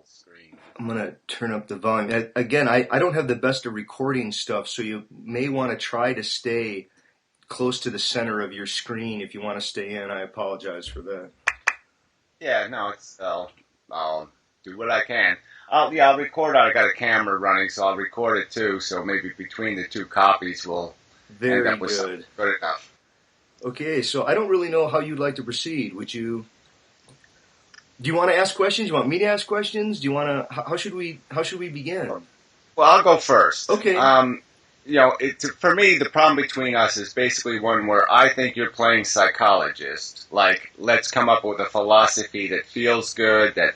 Screen. I'm going to turn up the volume. Again, I don't have the best of recording stuff, so you may want to try to stay close to the center of your screen if you want to stay in. I apologize for that. Yeah, no, I'll do what I can. I'll record. I got a camera running, so I'll record it too. So maybe between the two copies, we'll end Very up with something good. good enough. Okay, so I don't really know how you'd like to proceed. Do you want to ask questions? Do you want me to ask questions? Do you want to, how should we begin? Well, I'll go first. Okay. For me, the problem between us is basically one where I think you're playing psychologist. Like, let's come up with a philosophy that feels good, that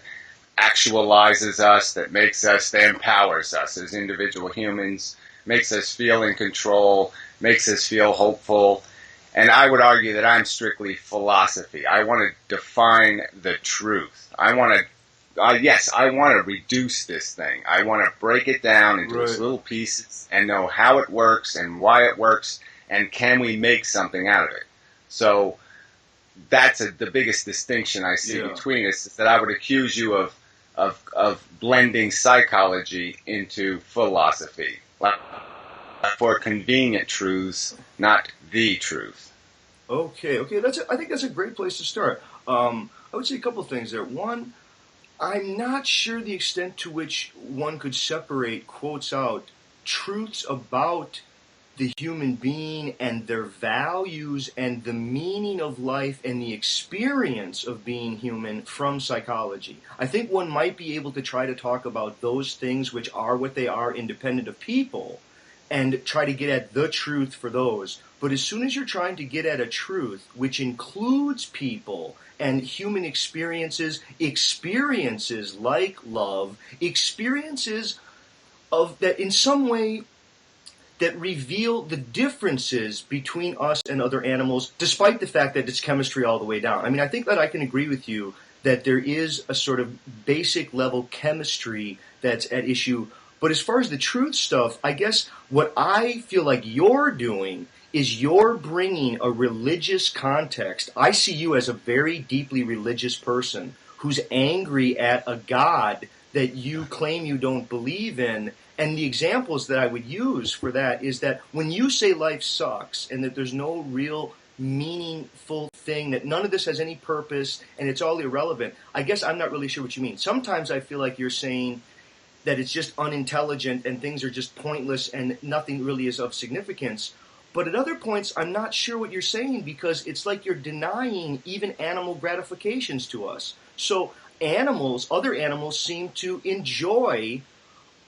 actualizes us, that empowers us as individual humans, makes us feel in control, makes us feel hopeful. And I would argue that I'm strictly philosophy. I want to define the truth. I want to reduce this thing. I want to break it down into its little pieces and know how it works and why it works and can we make something out of it. So that's the biggest distinction I see between us, is that I would accuse you of blending psychology into philosophy. For convenient truths, not the truth. Okay. I think that's a great place to start. I would say a couple of things there. One, I'm not sure the extent to which one could separate, quotes out, truths about the human being and their values and the meaning of life and the experience of being human from psychology. I think one might be able to try to talk about those things which are what they are independent of people and try to get at the truth for those. But as soon as you're trying to get at a truth which includes people and human experiences like love, experiences of that in some way that reveal the differences between us and other animals, despite the fact that it's chemistry all the way down. I mean, I think that I can agree with you that there is a sort of basic level chemistry that's at issue. But as far as the truth stuff, I guess what I feel like you're doing is you're bringing a religious context. I see you as a very deeply religious person who's angry at a God that you claim you don't believe in. And the examples that I would use for that is that when you say life sucks and that there's no real meaningful thing, that none of this has any purpose and it's all irrelevant, I guess I'm not really sure what you mean. Sometimes I feel like you're saying that it's just unintelligent and things are just pointless and nothing really is of significance. But at other points, I'm not sure what you're saying, because it's like you're denying even animal gratifications to us. So other animals seem to enjoy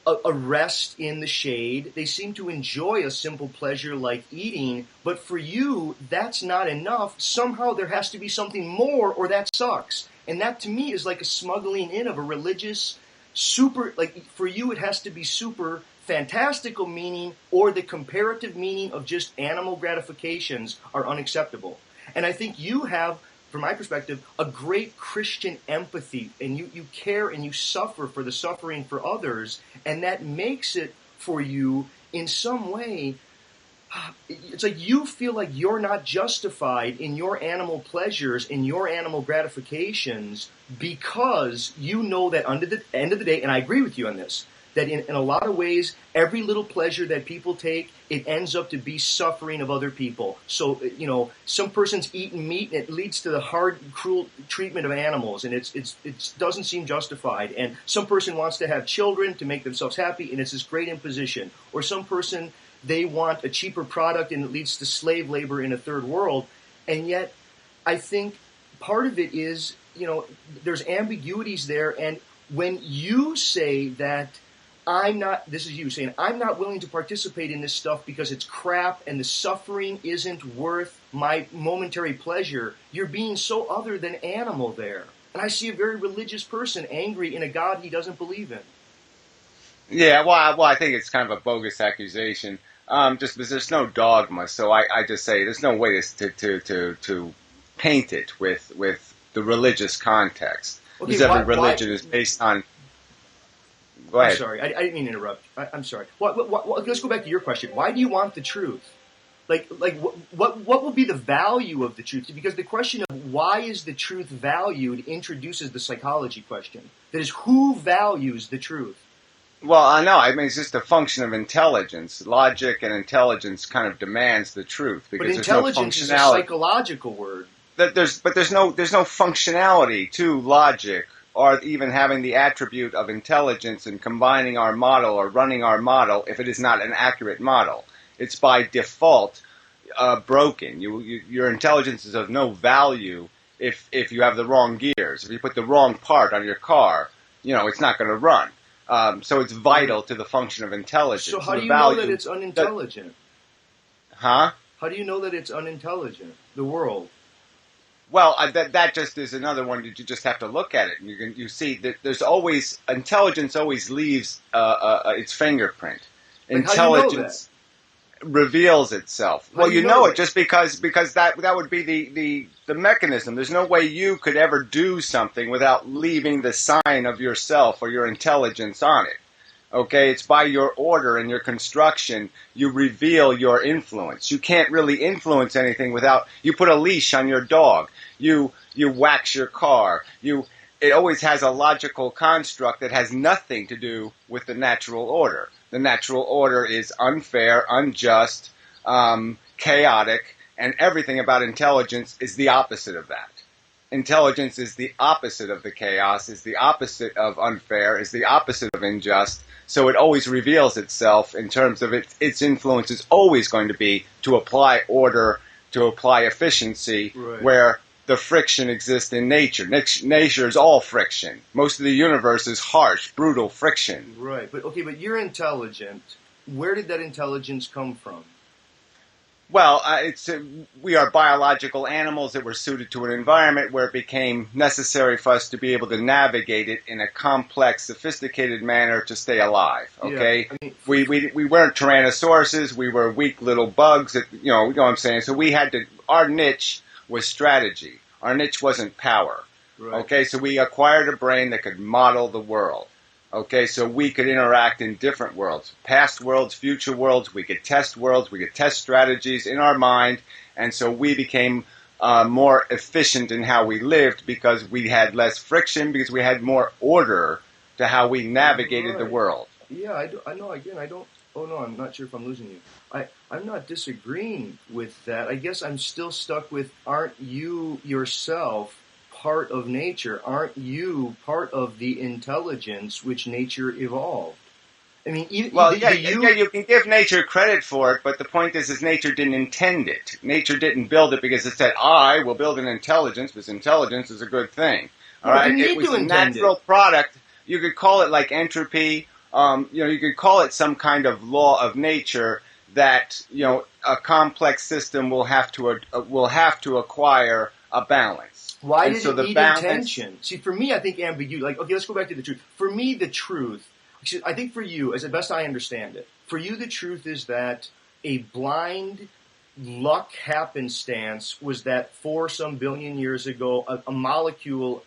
a rest in the shade. They seem to enjoy a simple pleasure like eating. But for you, that's not enough. Somehow there has to be something more, or that sucks. And that to me is like a smuggling in of a religious like for you it has to be super fantastical meaning, or the comparative meaning of just animal gratifications are unacceptable. And I think you have, from my perspective, a great Christian empathy, and you care and you suffer for the suffering for others, and that makes it for you in some way. It's like you feel like you're not justified in your animal pleasures, in your animal gratifications, because you know that under the end of the day, and I agree with you on this, that in a lot of ways, every little pleasure that people take, it ends up to be suffering of other people. So, some person's eating meat and it leads to the hard, cruel treatment of animals, and it doesn't seem justified. And some person wants to have children to make themselves happy, and it's this great imposition. Or some person, they want a cheaper product and it leads to slave labor in a third world. And yet, I think part of it is, there's ambiguities there. And when you say that this is you saying, I'm not willing to participate in this stuff because it's crap and the suffering isn't worth my momentary pleasure, you're being so other than animal there. And I see a very religious person angry in a God he doesn't believe in. Yeah, well, I think it's kind of a bogus accusation. Just because there's no dogma, so I just say there's no way to paint it with the religious context. Okay, because every religion is based on. Go ahead. I'm sorry, I didn't mean to interrupt. I'm sorry. Let's go back to your question. Why do you want the truth? What will be the value of the truth? Because the question of why is the truth valued introduces the psychology question. That is, who values the truth? Well, I know. I mean, it's just a function of intelligence. Logic and intelligence kind of demands the truth But because there's no intelligence is a functionality. psychological word. But there's no functionality to logic or even having the attribute of intelligence and combining our model or running our model if it is not an accurate model. It's by default broken. Your intelligence is of no value if you have the wrong gears. If you put the wrong part on your car, it's not going to run. So it's vital to the function of intelligence. So how do you know that it's unintelligent? Huh? How do you know that it's unintelligent? The world. Well, that just is another one. You just have to look at it, and you see that there's always intelligence always leaves its fingerprint. Intelligence reveals itself. Well, you know it just because that would be the mechanism. There's no way you could ever do something without leaving the sign of yourself or your intelligence on it. Okay, it's by your order and your construction you reveal your influence. You can't really influence anything without you put a leash on your dog. You wax your car. It always has a logical construct that has nothing to do with the natural order. The natural order is unfair, unjust, chaotic, and everything about intelligence is the opposite of that. Intelligence is the opposite of the chaos, is the opposite of unfair, is the opposite of unjust. So it always reveals itself in terms of its influence is always going to be to apply order, to apply efficiency, right, where the friction exists in nature. Nature is all friction. Most of the universe is harsh, brutal friction. Right, but you're intelligent. Where did that intelligence come from? Well, we are biological animals that were suited to an environment where it became necessary for us to be able to navigate it in a complex, sophisticated manner to stay alive. Okay, yeah, we weren't tyrannosauruses. We were weak little bugs. You know what I'm saying. So we had to. Our niche was strategy. Our niche wasn't power. Right. Okay, so we acquired a brain that could model the world. Okay, so we could interact in different worlds, past worlds, future worlds. We could test worlds. We could test strategies in our mind. And so we became more efficient in how we lived because we had less friction, because we had more order to how we navigated the world. Yeah, I know. Again, I don't. Oh, no, I'm not sure if I'm losing you. I'm not disagreeing with that. I guess I'm still stuck with, aren't you yourself part of nature? Aren't you part of the intelligence which nature evolved? I mean, you can give nature credit for it, but the point is nature didn't intend it. Nature didn't build it because it said, I will build an intelligence because intelligence is a good thing. All right, it was a natural product. You could call it like entropy. You could call it some kind of law of nature that a complex system will have to acquire a balance. Why did it need intention? See, for me, I think ambiguity. Let's go back to the truth. For me, the truth. I think for you, as the best I understand it, for you, the truth is that a blind luck happenstance was that for some billion years ago, a molecule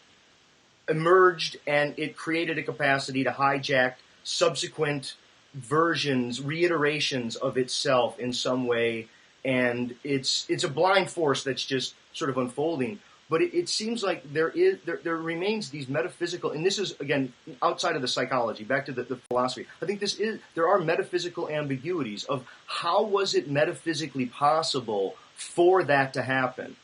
emerged and it created a capacity to hijack subsequent versions, reiterations of itself in some way, and it's a blind force that's just sort of unfolding. But it seems like there remains these metaphysical, and this is again outside of the psychology, back to the philosophy. I think there are metaphysical ambiguities of how was it metaphysically possible for that to happen.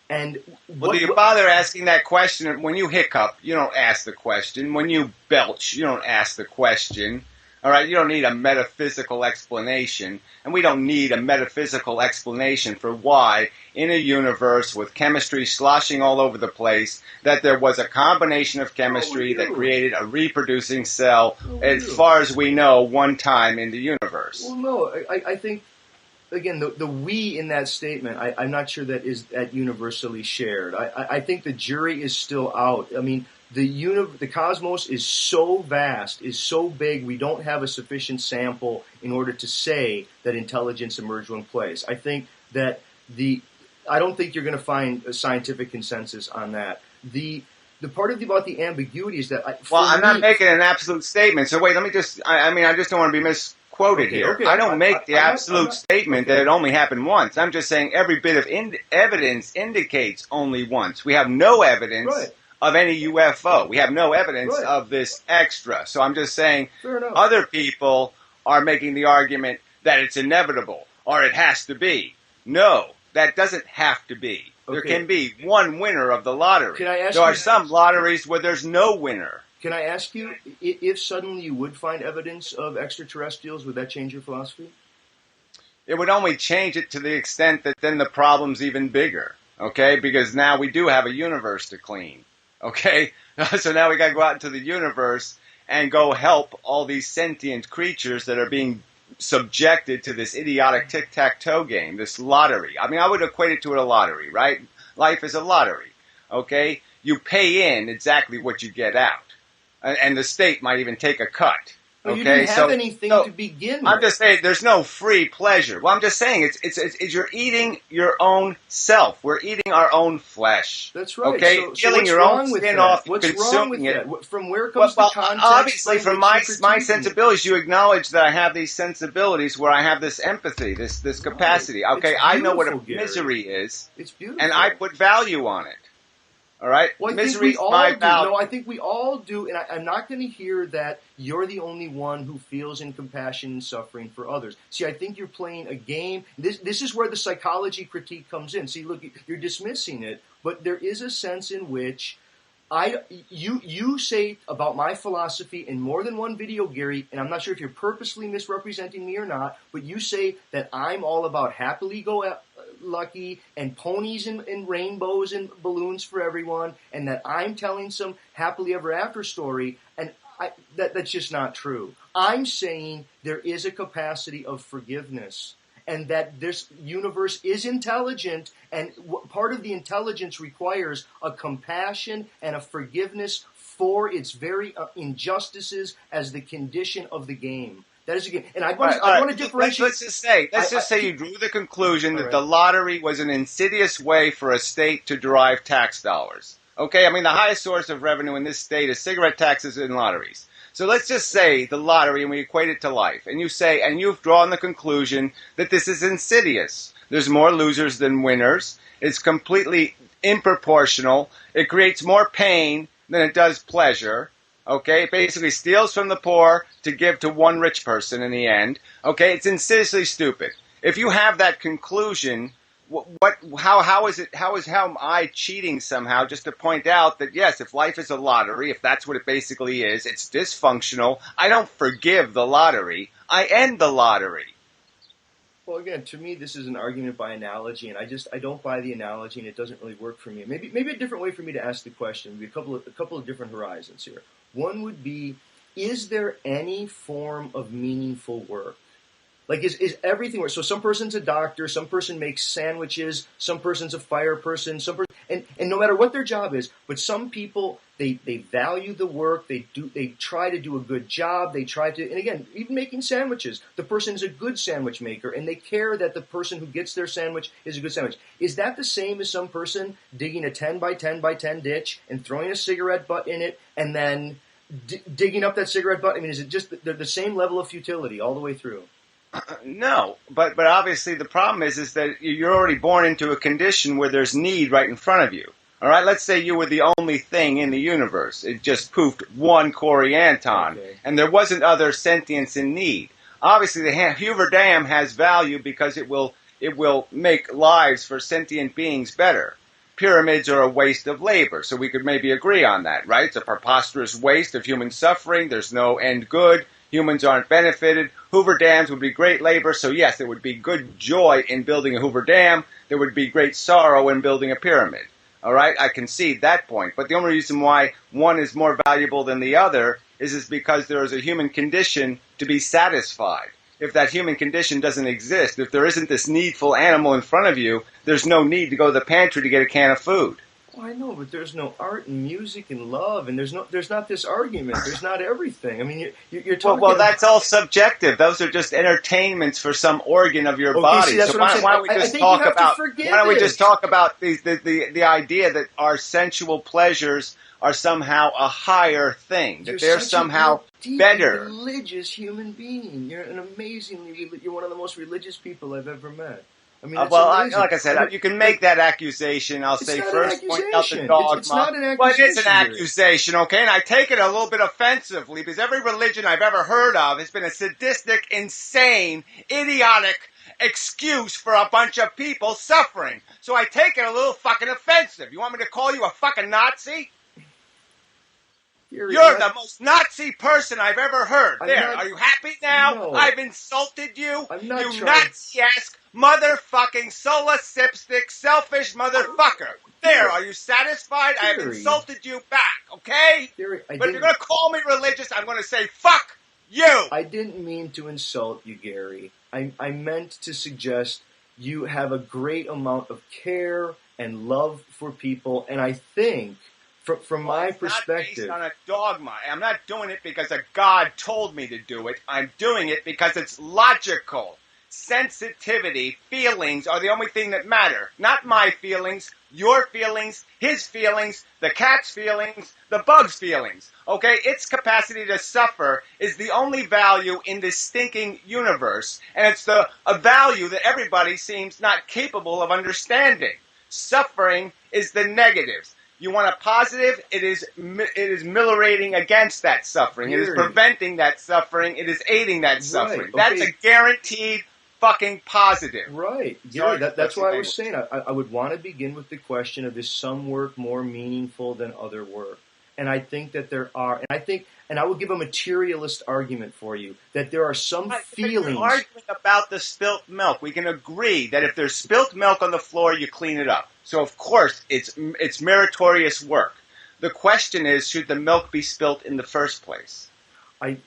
And do you bother asking that question? When you hiccup, you don't ask the question. When you belch, you don't ask the question. All right, you don't need a metaphysical explanation, and we don't need a metaphysical explanation for why, in a universe with chemistry sloshing all over the place, that there was a combination of chemistry that created a reproducing cell, as far as we know, one time in the universe. Well, no, I think, again, the we in that statement, I'm not sure that is that universally shared. I think the jury is still out. I mean, the cosmos is so vast, is so big, we don't have a sufficient sample in order to say that intelligence emerged one place. I think that I don't think you're going to find a scientific consensus on that. The part about the ambiguity is that I'm not making an absolute statement. So wait, let me just. I just don't want to be quoted here. Okay. I don't make the absolute statement okay. that it only happened once. I'm just saying every bit of evidence indicates only once. We have no evidence Right. of any UFO. We have no evidence Right. of this extra. So I'm just saying Fair enough. other people are making the argument that it's inevitable or it has to be. No, that doesn't have to be. There Okay. can be one winner of the lottery. Can I ask there you- are some lotteries where there's no winner. Can I ask you, if suddenly you would find evidence of extraterrestrials, would that change your philosophy? It would only change it to the extent that then the problem's even bigger, okay? Because now we do have a universe to clean, okay? So now we got to go out into the universe and go help all these sentient creatures that are being subjected to this idiotic tic-tac-toe game, this lottery. I mean, I would equate it to a lottery, right? Life is a lottery, okay? You pay in exactly what you get out. And the state might even take a cut. But okay, you didn't have anything to begin with. I'm just saying there's no free pleasure. Well, I'm just saying it's you're eating your own self. We're eating our own flesh. That's right. Okay, so peeling what's your wrong own with skin that? off, What's consuming wrong with it. that? From where comes the context? Obviously, by from which my you're critiquing sensibilities, you acknowledge that I have these sensibilities where I have this empathy, this capacity. Okay, I know what a misery is, It's beautiful, and I put value on it. All right, well, I misery think we is my all do. value. No, I think we all do, and I'm not going to hear that you're the only one who feels in compassion and suffering for others. See, I think you're playing a game. This is where the psychology critique comes in. See, look, you're dismissing it, but there is a sense in which you say about my philosophy in more than one video, Gary, and I'm not sure if you're purposely misrepresenting me or not, but you say that I'm all about happily go lucky and ponies and rainbows and balloons for everyone, and that I'm telling some happily ever after story, and that's just not true. I'm saying there is a capacity of forgiveness, and that this universe is intelligent, and part of the intelligence requires a compassion and a forgiveness for its very injustices as the condition of the game. That is a game. And I want to differentiate. Let's just say you drew the conclusion that the lottery was an insidious way for a state to derive tax dollars. Okay, I mean, the highest source of revenue in this state is cigarette taxes and lotteries. So let's just say the lottery, and we equate it to life. And you've drawn the conclusion that this is insidious. There's more losers than winners. It's completely improportional. It creates more pain than it does pleasure. Okay, it basically steals from the poor to give to one rich person in the end. Okay, it's insidiously stupid. If you have that conclusion, how am I cheating somehow just to point out that yes, if life is a lottery, if that's what it basically is, it's dysfunctional. I don't forgive the lottery. I end the lottery. Well, again, to me, this is an argument by analogy, and I don't buy the analogy, and it doesn't really work for me. Maybe a different way for me to ask the question would be a couple of different horizons here. One would be, is there any form of meaningful work? Like, is everything work? So some person's a doctor, some person makes sandwiches, some person's a fire person, and no matter what their job is, but some people, they value the work, they try to do a good job, and again, even making sandwiches, the person is a good sandwich maker, and they care that the person who gets their sandwich is a good sandwich. Is that the same as some person digging a 10 by 10 by 10 ditch and throwing a cigarette butt in it, and then digging up that cigarette butt? I mean, is it just the same level of futility all the way through? No, but obviously the problem is that you're already born into a condition where there's need right in front of you. All right, let's say you were the only thing in the universe. It just poofed one Corey Anton, and there wasn't other sentience in need. Obviously, the Hoover Dam has value because it will make lives for sentient beings better. Pyramids are a waste of labor, so we could maybe agree on that, right? It's a preposterous waste of human suffering. There's no end good. Humans aren't benefited. Hoover Dams would be great labor, so yes, there would be good joy in building a Hoover Dam. There would be great sorrow in building a pyramid. All right, I concede that point. But the only reason why one is more valuable than the other is because there is a human condition to be satisfied. If that human condition doesn't exist, if there isn't this needful animal in front of you, there's no need to go to the pantry to get a can of food. Well, I know, but there's no art and music and love, and there's not this argument. There's not everything. I mean, you're talking. Well, that's all subjective. Those are just entertainments for some organ of your Okay, body. see, that's So what I'm saying. why don't we I just think talk you have to about? forgive Why don't we it. just talk about the idea that our sensual pleasures are somehow a higher thing, that they're somehow deeply better. religious human being. You're an amazingly. You're one of the most religious people I've ever met. I mean, it's Well, amazing. like I said, I mean, you can make that accusation. I'll say not first, an point out the accusation. dogma. It's not an Well, it is an accusation, Gary. accusation, okay? And I take it a little bit offensively because every religion I've ever heard of has been a sadistic, insane, idiotic excuse for a bunch of people suffering. So I take it a little fucking offensive. You want me to call you a fucking Nazi? You're the most Nazi person I've ever heard. Are you happy now? No. I've insulted you. I'm not you trying. Nazi-esque, motherfucking, solipsistic, selfish motherfucker. Are you satisfied? I have insulted you back, okay? Gary, but if you're going to call me religious, I'm going to say, fuck you. I didn't mean to insult you, Gary. I meant to suggest you have a great amount of care and love for people, and I think... From my perspective, not based on a dogma. I'm not doing it because a God told me to do it. I'm doing it because it's logical. Sensitivity, feelings are the only thing that matter. Not my feelings, your feelings, his feelings, the cat's feelings, the bug's feelings. Okay? Its capacity to suffer is the only value in this stinking universe. And it's a value that everybody seems not capable of understanding. Suffering is the negatives. You want a positive? It is militating against that suffering. It is preventing that suffering. It is aiding that suffering. Right. That's a guaranteed fucking positive. Right. Gary, that's why I was saying I would want to begin with the question of, is some work more meaningful than other work? And I think that there are, and I will give a materialist argument for you, that there are some feelings. You're arguing about the spilt milk. We can agree that if there's spilt milk on the floor, you clean it up. So, of course, it's meritorious work. The question is, should the milk be spilt in the first place? I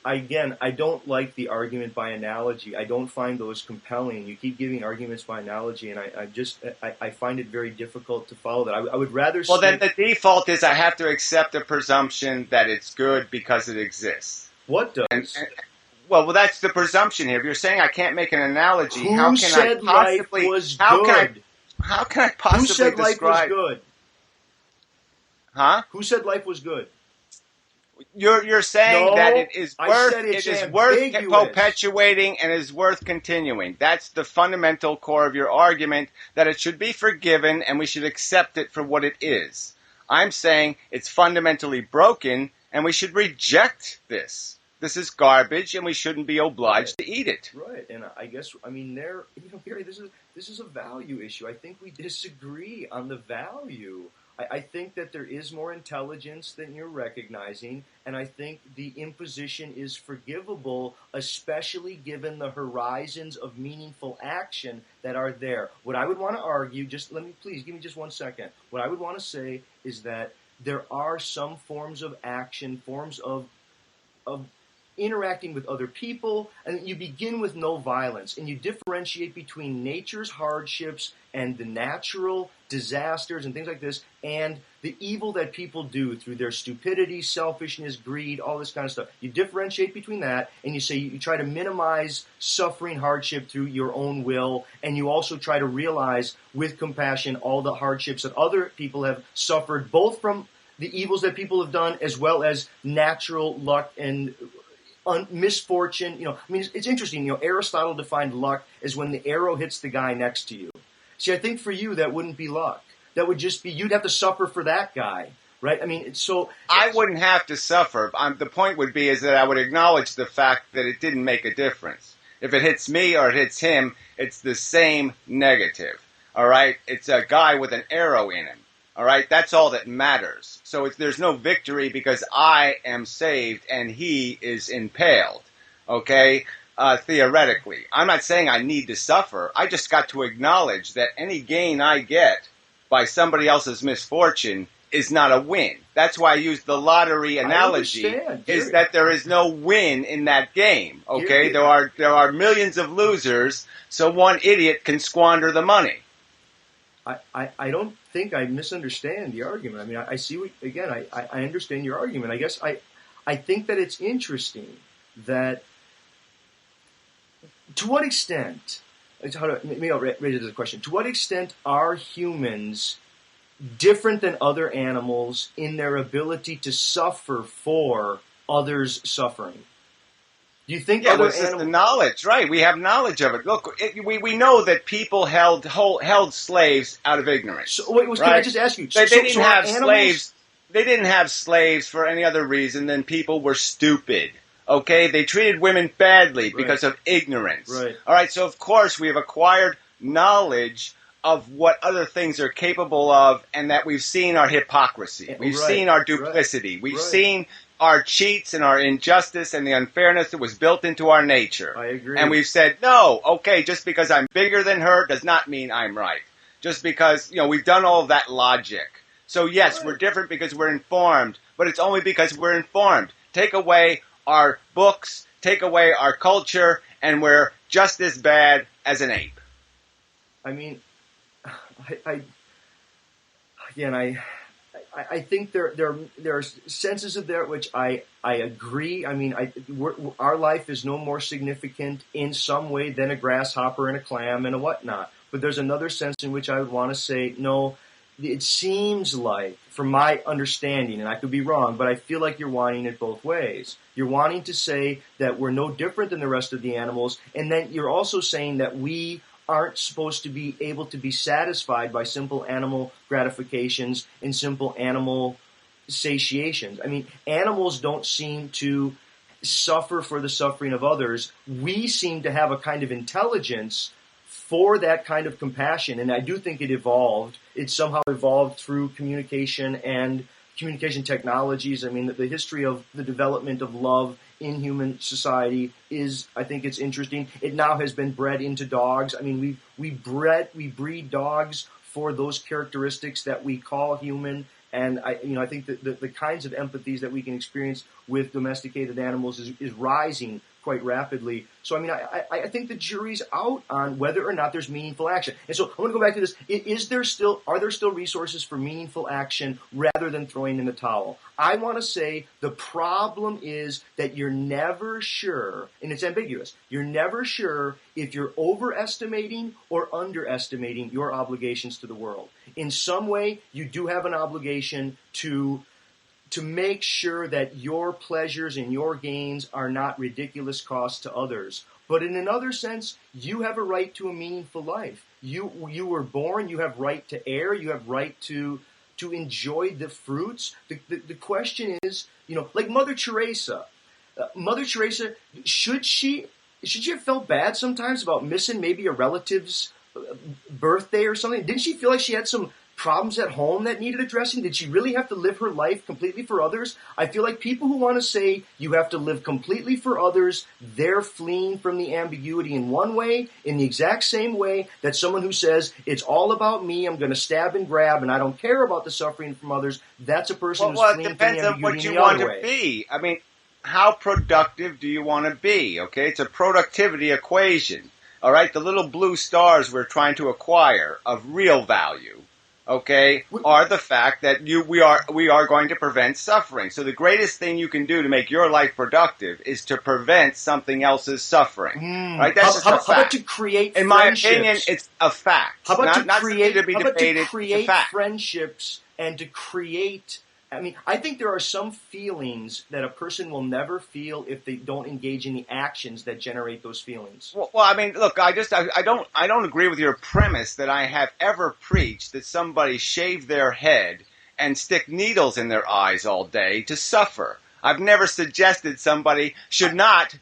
don't like the argument by analogy. I don't find those compelling. You keep giving arguments by analogy, and I find it very difficult to follow that. I would rather. Well, then the default is I have to accept the presumption that it's good because it exists. What does? Well, that's the presumption here. If you're saying I can't make an analogy, Who how can said I possibly? Life was how good? How can I possibly Who said describe? Life was good? Huh? Who said life was good? You're saying that it is worth perpetuating and is worth continuing. That's the fundamental core of your argument, that it should be forgiven and we should accept it for what it is. I'm saying it's fundamentally broken and we should reject this. This is garbage and we shouldn't be obliged to eat it. Right, and I guess, Gary, this is a value issue. I think we disagree on the value. I think that there is more intelligence than you're recognizing, and I think the imposition is forgivable, especially given the horizons of meaningful action that are there. What I would want to argue, please give me just 1 second. What I would want to say is that there are some forms of action, forms of interacting with other people, and you begin with no violence, and you differentiate between nature's hardships and the natural disasters and things like this, and the evil that people do through their stupidity, selfishness, greed, all this kind of stuff. You differentiate between that, and you say you try to minimize suffering, hardship through your own will, and you also try to realize with compassion all the hardships that other people have suffered, both from the evils that people have done as well as natural luck and misfortune. It's interesting. Aristotle defined luck as when the arrow hits the guy next to you. See, I think for you that wouldn't be luck. That would just be, you'd have to suffer for that guy, right? I wouldn't have to suffer. The point would be is that I would acknowledge the fact that it didn't make a difference. If it hits me or it hits him, it's the same negative. All right, it's a guy with an arrow in him. All right, that's all that matters. So there's no victory because I am saved and he is impaled. Okay, theoretically, I'm not saying I need to suffer. I just got to acknowledge that any gain I get by somebody else's misfortune is not a win. That's why I use the lottery analogy. Is that there is no win in that game. Okay, there are millions of losers, so one idiot can squander the money. I don't think I misunderstand the argument. I mean, I see what, again, I understand your argument. I guess I think that it's interesting that to what extent, maybe I'll raise it as a question, to what extent are humans different than other animals in their ability to suffer for others' suffering? Do you think Yeah, well, other it's just the animals... knowledge, right? We have knowledge of it. Look, we know that people held slaves out of ignorance, So, wait, can I right? just ask you? They didn't So are have animals... slaves. They didn't have slaves for any other reason than people were stupid. Okay, they treated women badly because of ignorance. Right. All right, so of course we have acquired knowledge of what other things are capable of, and that we've seen our hypocrisy, we've seen our duplicity, we've seen our cheats and our injustice and the unfairness that was built into our nature. I agree. And we've said, no, okay, just because I'm bigger than her does not mean I'm right. Just because, we've done all of that logic. So yes, we're different because we're informed, but it's only because we're informed. Take away our books, take away our culture, and we're just as bad as an ape. I mean, I think there are senses of there which I agree. I mean, our life is no more significant in some way than a grasshopper and a clam and a whatnot. But there's another sense in which I would want to say, no, it seems like, from my understanding, and I could be wrong, but I feel like you're wanting it both ways. You're wanting to say that we're no different than the rest of the animals, and then you're also saying that we aren't supposed to be able to be satisfied by simple animal gratifications and simple animal satiations. I mean, animals don't seem to suffer for the suffering of others. We seem to have a kind of intelligence for that kind of compassion, and I do think it evolved. It somehow evolved through communication and communication technologies. I mean, the history of the development of love in human society is, I think it's interesting. It now has been bred into dogs. I mean, we breed dogs for those characteristics that we call human. And I think that the kinds of empathies that we can experience with domesticated animals is rising quite rapidly. So, I mean, I think the jury's out on whether or not there's meaningful action. And so I want to go back to this. Are there still resources for meaningful action rather than throwing in the towel? I want to say the problem is that you're never sure, and it's ambiguous, you're never sure if you're overestimating or underestimating your obligations to the world. In some way, you do have an obligation to make sure that your pleasures and your gains are not ridiculous costs to others. But in another sense, you have a right to a meaningful life. You were born, you have right to air, you have right to enjoy the fruits. The question is, like Mother Teresa. Mother Teresa, should she have felt bad sometimes about missing maybe a relative's birthday or something? Didn't she feel like she had some problems at home that needed addressing? Did she really have to live her life completely for others? I feel like people who want to say you have to live completely for others, they're fleeing from the ambiguity in one way, in the exact same way that someone who says it's all about me, I'm going to stab and grab, and I don't care about the suffering from others, that's a person who's fleeing from the ambiguity in the other way. Well, it depends on what you want to be. I mean, how productive do you want to be? Okay, it's a productivity equation. All right, the little blue stars we're trying to acquire of real value, okay, are the fact that we are going to prevent suffering. So the greatest thing you can do to make your life productive is to prevent something else's suffering. Right? That's just a fact. How about to create In my opinion, it's a fact. How about not to create debated, friendships and to create... I mean, I think there are some feelings that a person will never feel if they don't engage in the actions that generate those feelings. Well, I mean, look, I don't agree with your premise that I have ever preached that somebody shave their head and stick needles in their eyes all day to suffer. I've never suggested somebody should not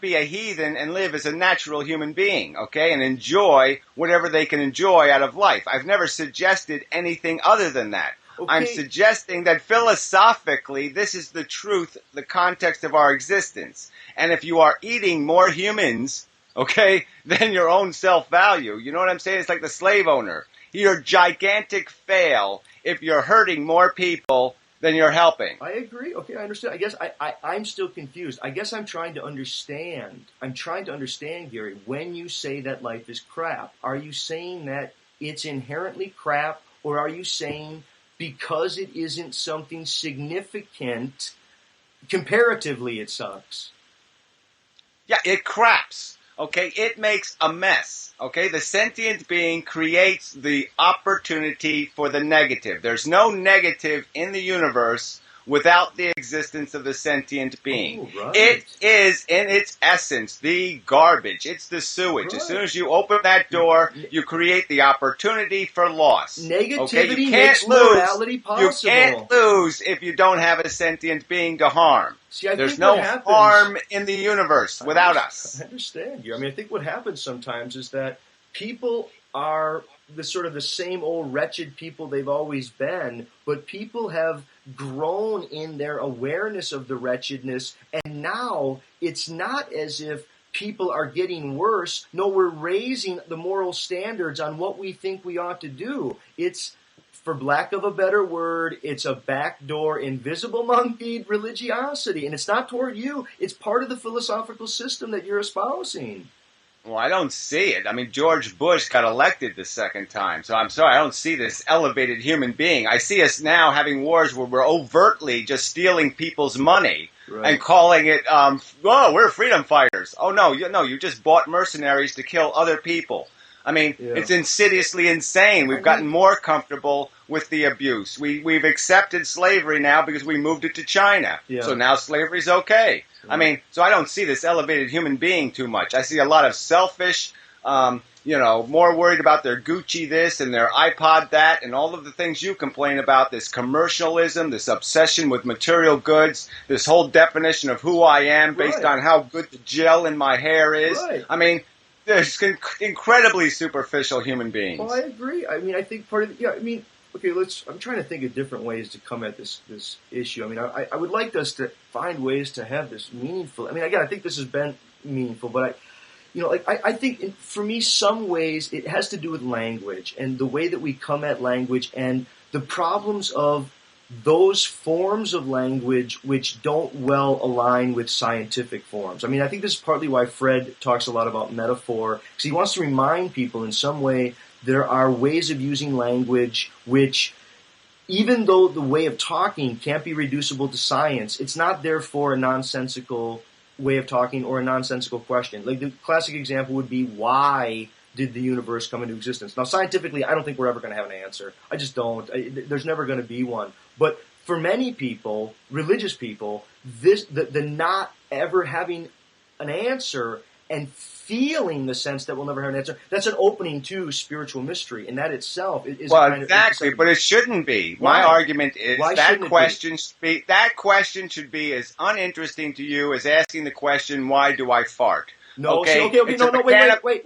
be a heathen and live as a natural human being, okay, and enjoy whatever they can enjoy out of life. I've never suggested anything other than that. Okay. I'm suggesting that philosophically, this is the truth, the context of our existence. And if you are eating more humans, okay, than your own self-value, you know what I'm saying? It's like the slave owner. You're a gigantic fail if you're hurting more people than you're helping. I agree. Okay, I understand. I guess I'm still confused. I guess I'm trying to understand. I'm trying to understand, Gary, when you say that life is crap, are you saying that it's inherently crap, or are you saying because it isn't something significant, comparatively it sucks? Yeah, it craps. Okay, it makes a mess. Okay, the sentient being creates the opportunity for the negative. There's no negative in the universe without the existence of the sentient being. Oh, right. It is, in its essence, the garbage. It's the sewage. Right. As soon as you open that door, you create the opportunity for loss. Negativity okay? You can't makes lose. morality possible. You can't lose if you don't have a sentient being to harm. See, I There's think no what happens, harm in the universe without us. I understand you. I mean, I think what happens sometimes is that people are the sort of the same old wretched people they've always been, but people have grown in their awareness of the wretchedness, and now it's not as if people are getting worse. No, we're raising the moral standards on what we think we ought to do. It's, for lack of a better word, it's a backdoor, invisible monkeyed religiosity. And it's not toward you. It's part of the philosophical system that you're espousing. Well, I don't see it. I mean, George Bush got elected the second time, so I'm sorry, I don't see this elevated human being. I see us now having wars where we're overtly just stealing people's money and calling it, oh, we're freedom fighters. Oh, no, you just bought mercenaries to kill other people. I mean, it's insidiously insane. We've gotten more comfortable with the abuse. We've accepted slavery now because we moved it to China. So now slavery's okay. I mean, so I don't see this elevated human being too much. I see a lot of selfish, more worried about their Gucci this and their iPod that and all of the things you complain about, this commercialism, this obsession with material goods, this whole definition of who I am based on how good the gel in my hair is. I mean, there's incredibly superficial human beings. Well, I agree. I mean, I think part of I'm trying to think of different ways to come at this issue. I mean, I would like us to find ways to have this meaningful. I mean, again, I think this has been meaningful, but I think for me, some ways it has to do with language and the way that we come at language and the problems of those forms of language which don't well align with scientific forms. I mean, I think this is partly why Fred talks a lot about metaphor, because he wants to remind people in some way there are ways of using language which, even though the way of talking can't be reducible to science, it's not therefore a nonsensical way of talking or a nonsensical question. Like the classic example would be, why did the universe come into existence? Now, scientifically, I don't think we're ever going to have an answer. I just don't. There's never going to be one. But for many people, religious people, the not ever having an answer and feeling the sense that we'll never have an answer, that's an opening to spiritual mystery, and that itself is exactly, but it shouldn't be. Why? My argument is Why that question should be as uninteresting to you as asking the question, why do I fart? No, okay, wait.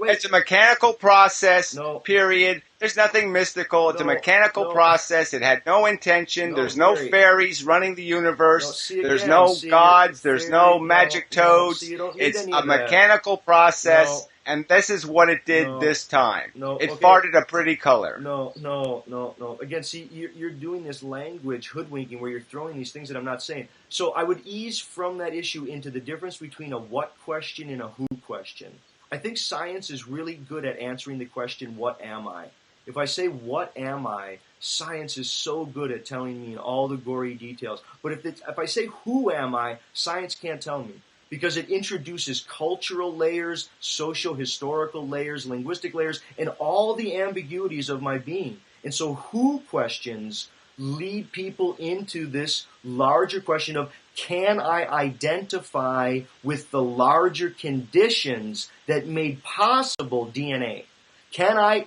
It's a mechanical process, period. There's nothing mystical. It's a mechanical process. It had no intention. There's no fairies running the universe. There's no gods. There's no magic toads. It's a mechanical process, and this is what it did this time. It farted a pretty color. No. Again, see, you're doing this language hoodwinking where you're throwing these things that I'm not saying. So I would ease from that issue into the difference between a what question and a who question. I think science is really good at answering the question, what am I? If I say, what am I, science is so good at telling me in all the gory details. But if I say, who am I, science can't tell me. Because it introduces cultural layers, socio-historical layers, linguistic layers, and all the ambiguities of my being. And so who questions lead people into this larger question of, can I identify with the larger conditions that made possible DNA? Can I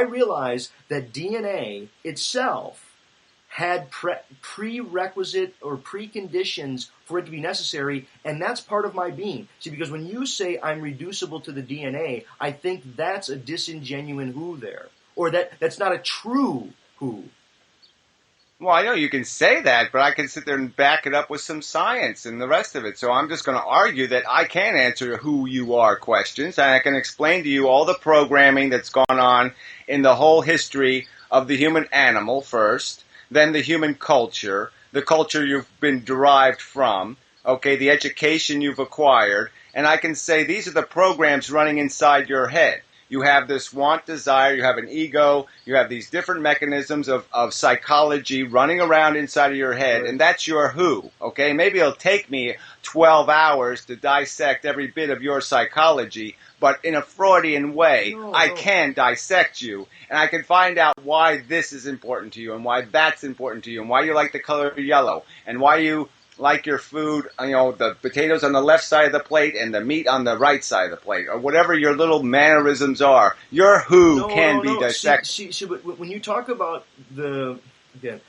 realize that DNA itself had prerequisite or preconditions for it to be necessary, and that's part of my being. See, because when you say I'm reducible to the DNA, I think that's a disingenuine who there, or that's not a true who. Well, I know you can say that, but I can sit there and back it up with some science and the rest of it. So I'm just going to argue that I can answer who you are questions, and I can explain to you all the programming that's gone on in the whole history of the human animal first, then the human culture, the culture you've been derived from, okay, the education you've acquired, and I can say these are the programs running inside your head. You have this want, desire, you have an ego, you have these different mechanisms of psychology running around inside of your head, Right. and that's your who, okay? Maybe it'll take me 12 hours to dissect every bit of your psychology, but in a Freudian way, I can dissect you, and I can find out why this is important to you, and why that's important to you, and why you like the color yellow, and why you like your food, the potatoes on the left side of the plate and the meat on the right side of the plate, or whatever your little mannerisms are. Your who can be dissected. See, but when you talk about again,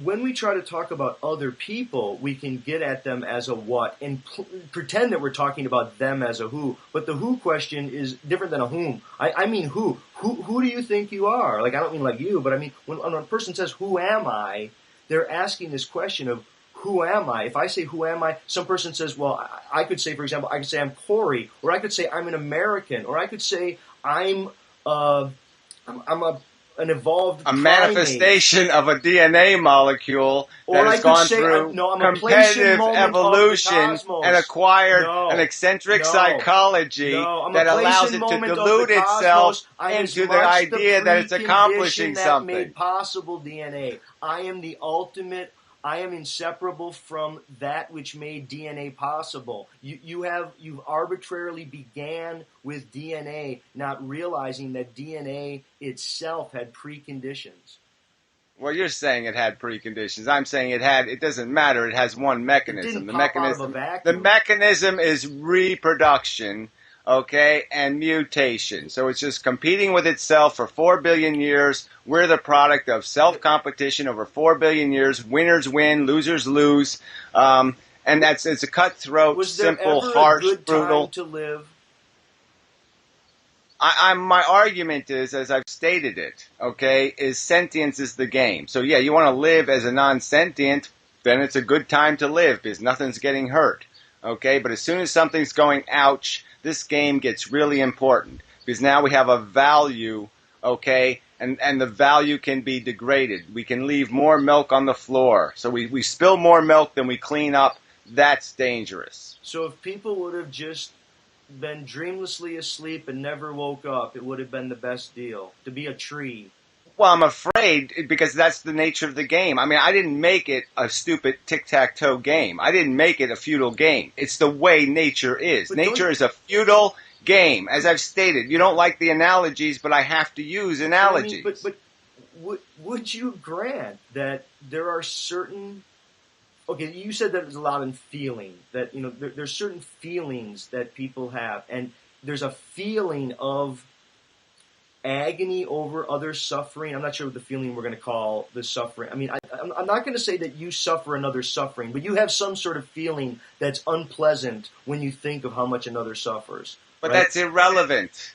when we try to talk about other people, we can get at them as a what and pretend that we're talking about them as a who. But the who question is different than a whom. I mean who. Who do you think you are? Like, I don't mean like you, but I mean when a person says, who am I? They're asking this question of, who am I? If I say, who am I? Some person says, well, I could say, for example, I could say I'm Corey, or I could say I'm an American, or I could say I'm an evolved primate. Manifestation of a DNA molecule that has gone through competitive evolution and acquired an eccentric psychology that allows it to dilute itself into the idea that it's accomplishing something. That made possible DNA. I am the ultimate. I am inseparable from that which made DNA possible. You've arbitrarily began with DNA, not realizing that DNA itself had preconditions. Well, you're saying it had preconditions. I'm saying it doesn't matter. It has one mechanism. The mechanism is reproduction, okay, and mutation. So it's just competing with itself for 4 billion years. We're the product of self-competition over 4 billion years. Winners win, losers lose. And it's a cutthroat, simple, harsh, brutal. brutal. Time to live? My argument is, as I've stated it, okay, is sentience is the game. So yeah, you want to live as a non-sentient, then it's a good time to live because nothing's getting hurt. Okay, but as soon as something's going ouch, this game gets really important because now we have a value, okay, and the value can be degraded. We can leave more milk on the floor. So we spill more milk than we clean up. That's dangerous. So if people would have just been dreamlessly asleep and never woke up, it would have been the best deal. To be a tree. Well, I'm afraid because that's the nature of the game. I mean, I didn't make it a stupid tic-tac-toe game. I didn't make it a feudal game. It's the way nature is. But nature is a feudal game. As I've stated, you don't like the analogies, but I have to use analogies. But would you grant that there are certain... Okay, you said that there's a lot in feeling, that there's certain feelings that people have, and there's a feeling of agony over other suffering. I'm not sure what the feeling we're going to call the suffering. I mean, I'm not going to say that you suffer another suffering, but you have some sort of feeling that's unpleasant when you think of how much another suffers. But right? That's irrelevant.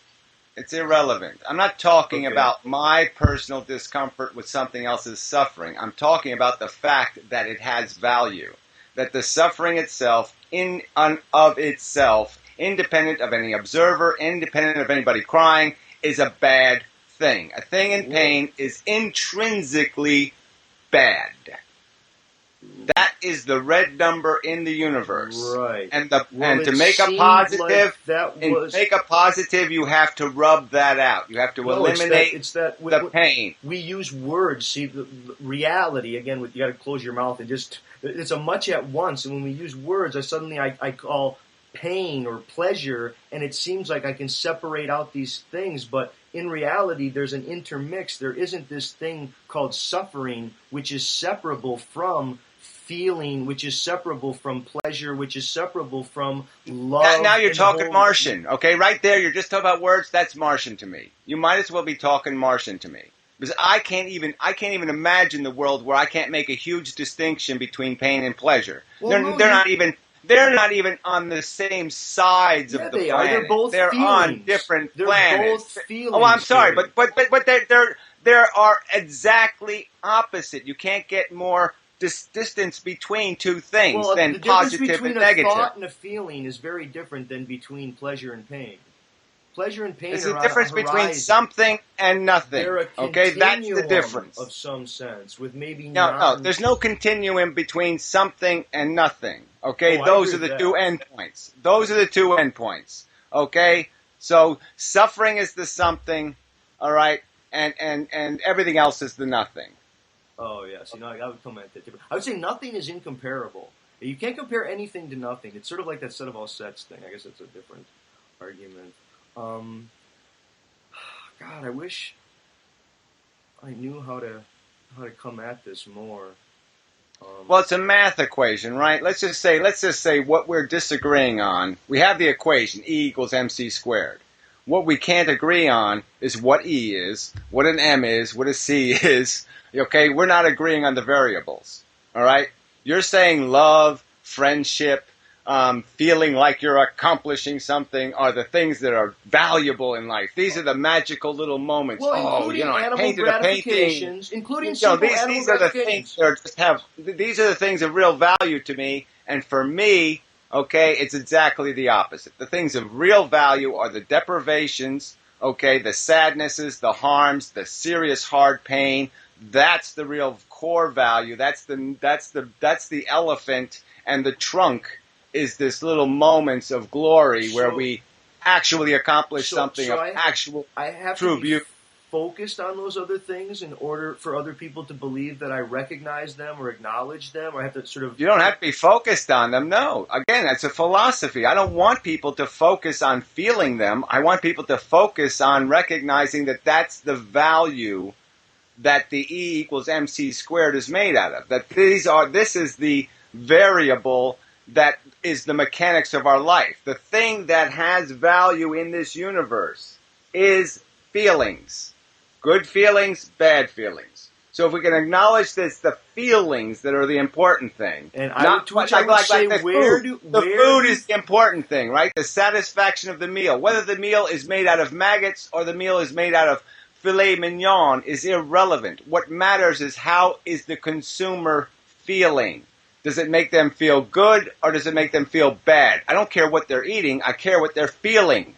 It's irrelevant. I'm not talking about my personal discomfort with something else's suffering. I'm talking about the fact that it has value. That the suffering itself, of itself, independent of any observer, independent of anybody crying, is a bad thing. A thing in pain is intrinsically bad. That is the red number in the universe. Right. And to make a positive, you have to rub that out. You have to eliminate the pain. We use words. See, the reality, again, you got to close your mouth and just, it's a much at once. And when we use words, I call pain or pleasure, and it seems like I can separate out these things, but in reality, there's an intermix. There isn't this thing called suffering, which is separable from feeling, which is separable from pleasure, which is separable from love. Now you're talking Martian, okay? Right there, you're just talking about words. That's Martian to me. You might as well be talking Martian to me, because I can't even imagine the world where I can't make a huge distinction between pain and pleasure. Well, they're not even on the same sides of the planet. They're both They're feelings. On different they're planets. Both feelings. Oh, I'm sorry, but they are exactly opposite. You can't get more distance between two things than positive and negative. The difference between a thought and a feeling is very different than between pleasure and pain. Pleasure and pain It's are the difference on a between something and nothing. They're a okay, that's the difference. Of some sense, with maybe no, there's no continuum between something and nothing. Okay, those are the two endpoints. Those are the two endpoints. Okay, So suffering is the something, all right, and everything else is the nothing. Oh yeah, see, no, I would come at that different. I would say nothing is incomparable. You can't compare anything to nothing. It's sort of like that set of all sets thing. I guess that's a different argument. Um, God, I wish I knew how to come at this more. Well, it's a math equation, right? Let's just say what we're disagreeing on. We have the equation E equals mc squared. What we can't agree on is what E is, what an M is, what a C is. Okay, we're not agreeing on the variables. All right, you're saying love, friendship, feeling like you're accomplishing something are the things that are valuable in life. These are the magical little moments. Well, Oh, including I animal painted a painting. gratifications, including simple These animal these are the things gratifications. that are just have these are the things of real value to me, and for me, okay, it's exactly the opposite. The things of real value are the deprivations, okay, the sadnesses, the harms, the serious hard pain. That's the real core value. That's the elephant, and the trunk is this little moments of glory where So, we actually accomplish so, something so of I actual I have to true be beauty. focused on those other things in order for other people to believe that I recognize them or acknowledge them, or I have to sort of. You don't have to be focused on them. No. Again, that's a philosophy. I don't want people to focus on feeling them. I want people to focus on recognizing that that's the value that the E equals mc squared is made out of. That this is the variable that is the mechanics of our life. The thing that has value in this universe is feelings. Good feelings, bad feelings. So if we can acknowledge this, the feelings that are the important thing, And I would, not to what which I would say, like the where food. do The where food do is the important thing, right? The satisfaction of the meal. Whether the meal is made out of maggots or the meal is made out of filet mignon is irrelevant. What matters is how is the consumer feeling. Does it make them feel good or does it make them feel bad? I don't care what they're eating. I care what they're feeling.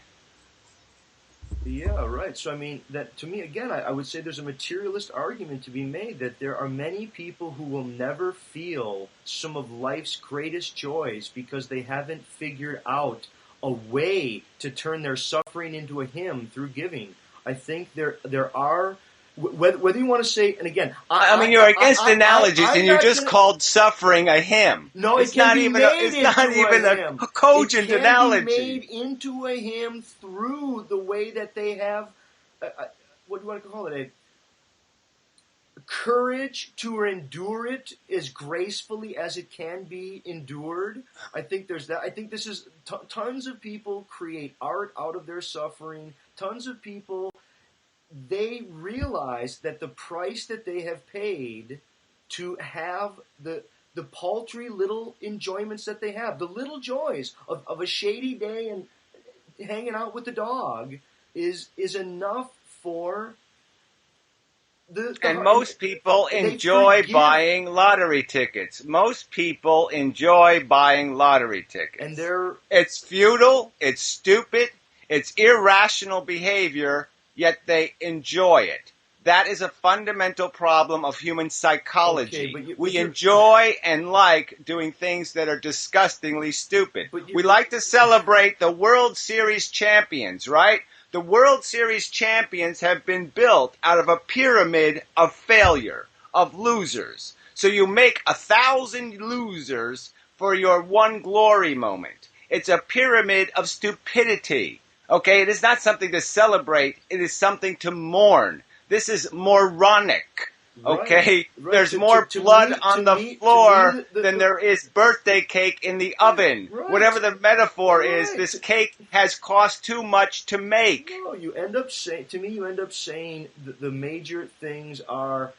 Yeah, right. So I mean, that to me again, I would say there's a materialist argument to be made that there are many people who will never feel some of life's greatest joys because they haven't figured out a way to turn their suffering into a hymn through giving. I think there are whether you want to say, and again, I mean, you're against analogies, I'm and you not just gonna. called suffering a hymn. No, it It's can not be even a, made it's not into a even a hymn. It cogent can be analogy. made into a hymn through the way that they have, what do you want to call it, a courage to endure it as gracefully as it can be endured. I think there's that. I think this is tons of people create art out of their suffering. Tons of people, they realize that the price that they have paid to have the paltry little enjoyments that they have, the little joys of a shady day and hanging out with the dog, is enough for the And heart. And most people they enjoy forgive, buying lottery tickets. Most people enjoy buying lottery and tickets. they're It's futile, it's stupid, it's irrational behavior, yet they enjoy it. That is a fundamental problem of human okay, psychology. but you, We enjoy and like doing things that are disgustingly stupid. but We you, like to celebrate the World Series champions, right? The World Series champions have been built out of a pyramid of failure, of losers. So you make 1,000 losers for your one glory moment. It's a pyramid of stupidity. Okay, it is not something to celebrate, it is something to mourn. This is moronic. right, Okay, right. there's more To blood me, on the to me, floor than there is birthday cake in the yeah, oven. right, Whatever the metaphor is, right. this cake has cost too much to make. No, you end up saying, to me, you end up saying the major things are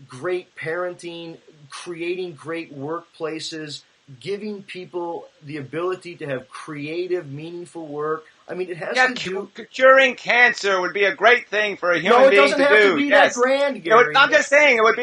great parenting, creating great workplaces, giving people the ability to have creative, meaningful work. I mean, it has Yeah, to do. curing cancer would be a great thing for a No, human it being doesn't to have to do. be that Yes, grand, Gary. I'm just saying it would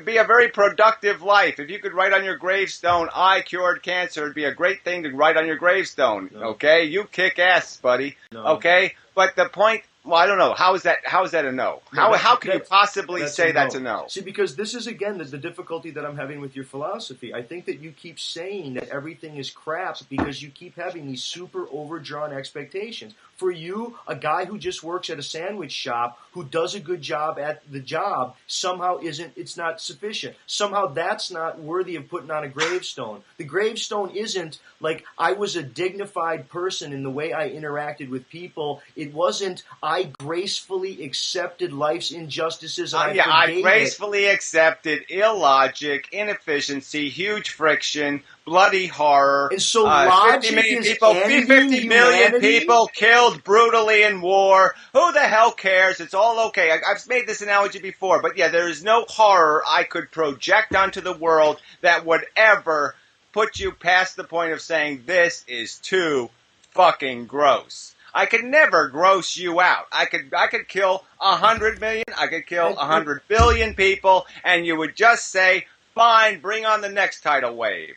be a very productive life if you could write on your gravestone, "I cured cancer." It'd be a great thing to write on your gravestone. No, Okay, you kick ass, buddy. no. Okay, but the point Well, I don't know. How is that a no? No, How can you that's possibly that's say a that's no. a no? See, because this is again the difficulty that I'm having with your philosophy. I think that you keep saying that everything is crap because you keep having these super overdrawn expectations. For you, a guy who just works at a sandwich shop who does a good job at the job somehow isn't. It's not sufficient. Somehow that's not worthy of putting on a gravestone. The gravestone isn't like I was a dignified person in the way I interacted with people. It wasn't I gracefully accepted life's injustices and I forgave it. gracefully accepted illogic, inefficiency, huge friction, bloody horror. And so 50 logic million is people, ending 50 million humanity? people killed brutally in war. Who the hell cares? It's all okay. I've made this analogy before, but yeah, there is no horror I could project onto the world that would ever put you past the point of saying this is too fucking gross. I could never gross you out. I could kill 100 million. I could kill 100 billion people, and you would just say, "Fine, bring on the next tidal wave."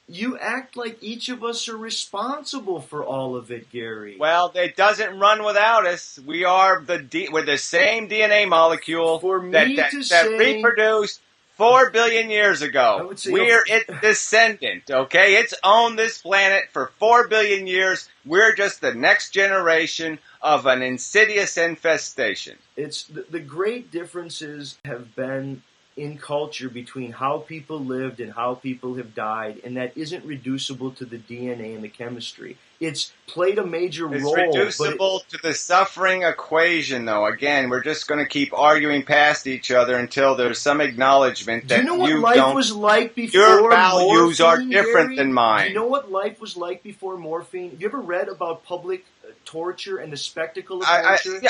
You act like each of us are responsible for all of it, Gary. Well, it doesn't run without us. We're the same DNA molecule For me to that say, reproduced 4 billion years I ago. would say We're its descendant, okay? It's owned this planet for 4 billion years. We're just the next generation of an insidious infestation. it's the great differences have been in culture between how people lived and how people have died, and that isn't reducible to the DNA and the chemistry. It's played a major It's role. reducible to the suffering equation, though. Again, we're just going to keep arguing past each other until there's some acknowledgement Do that you know what life was like before your values are morphine, different Gary? than mine. Do you know what life was like before morphine? Have you ever read about public torture and the spectacle of torture?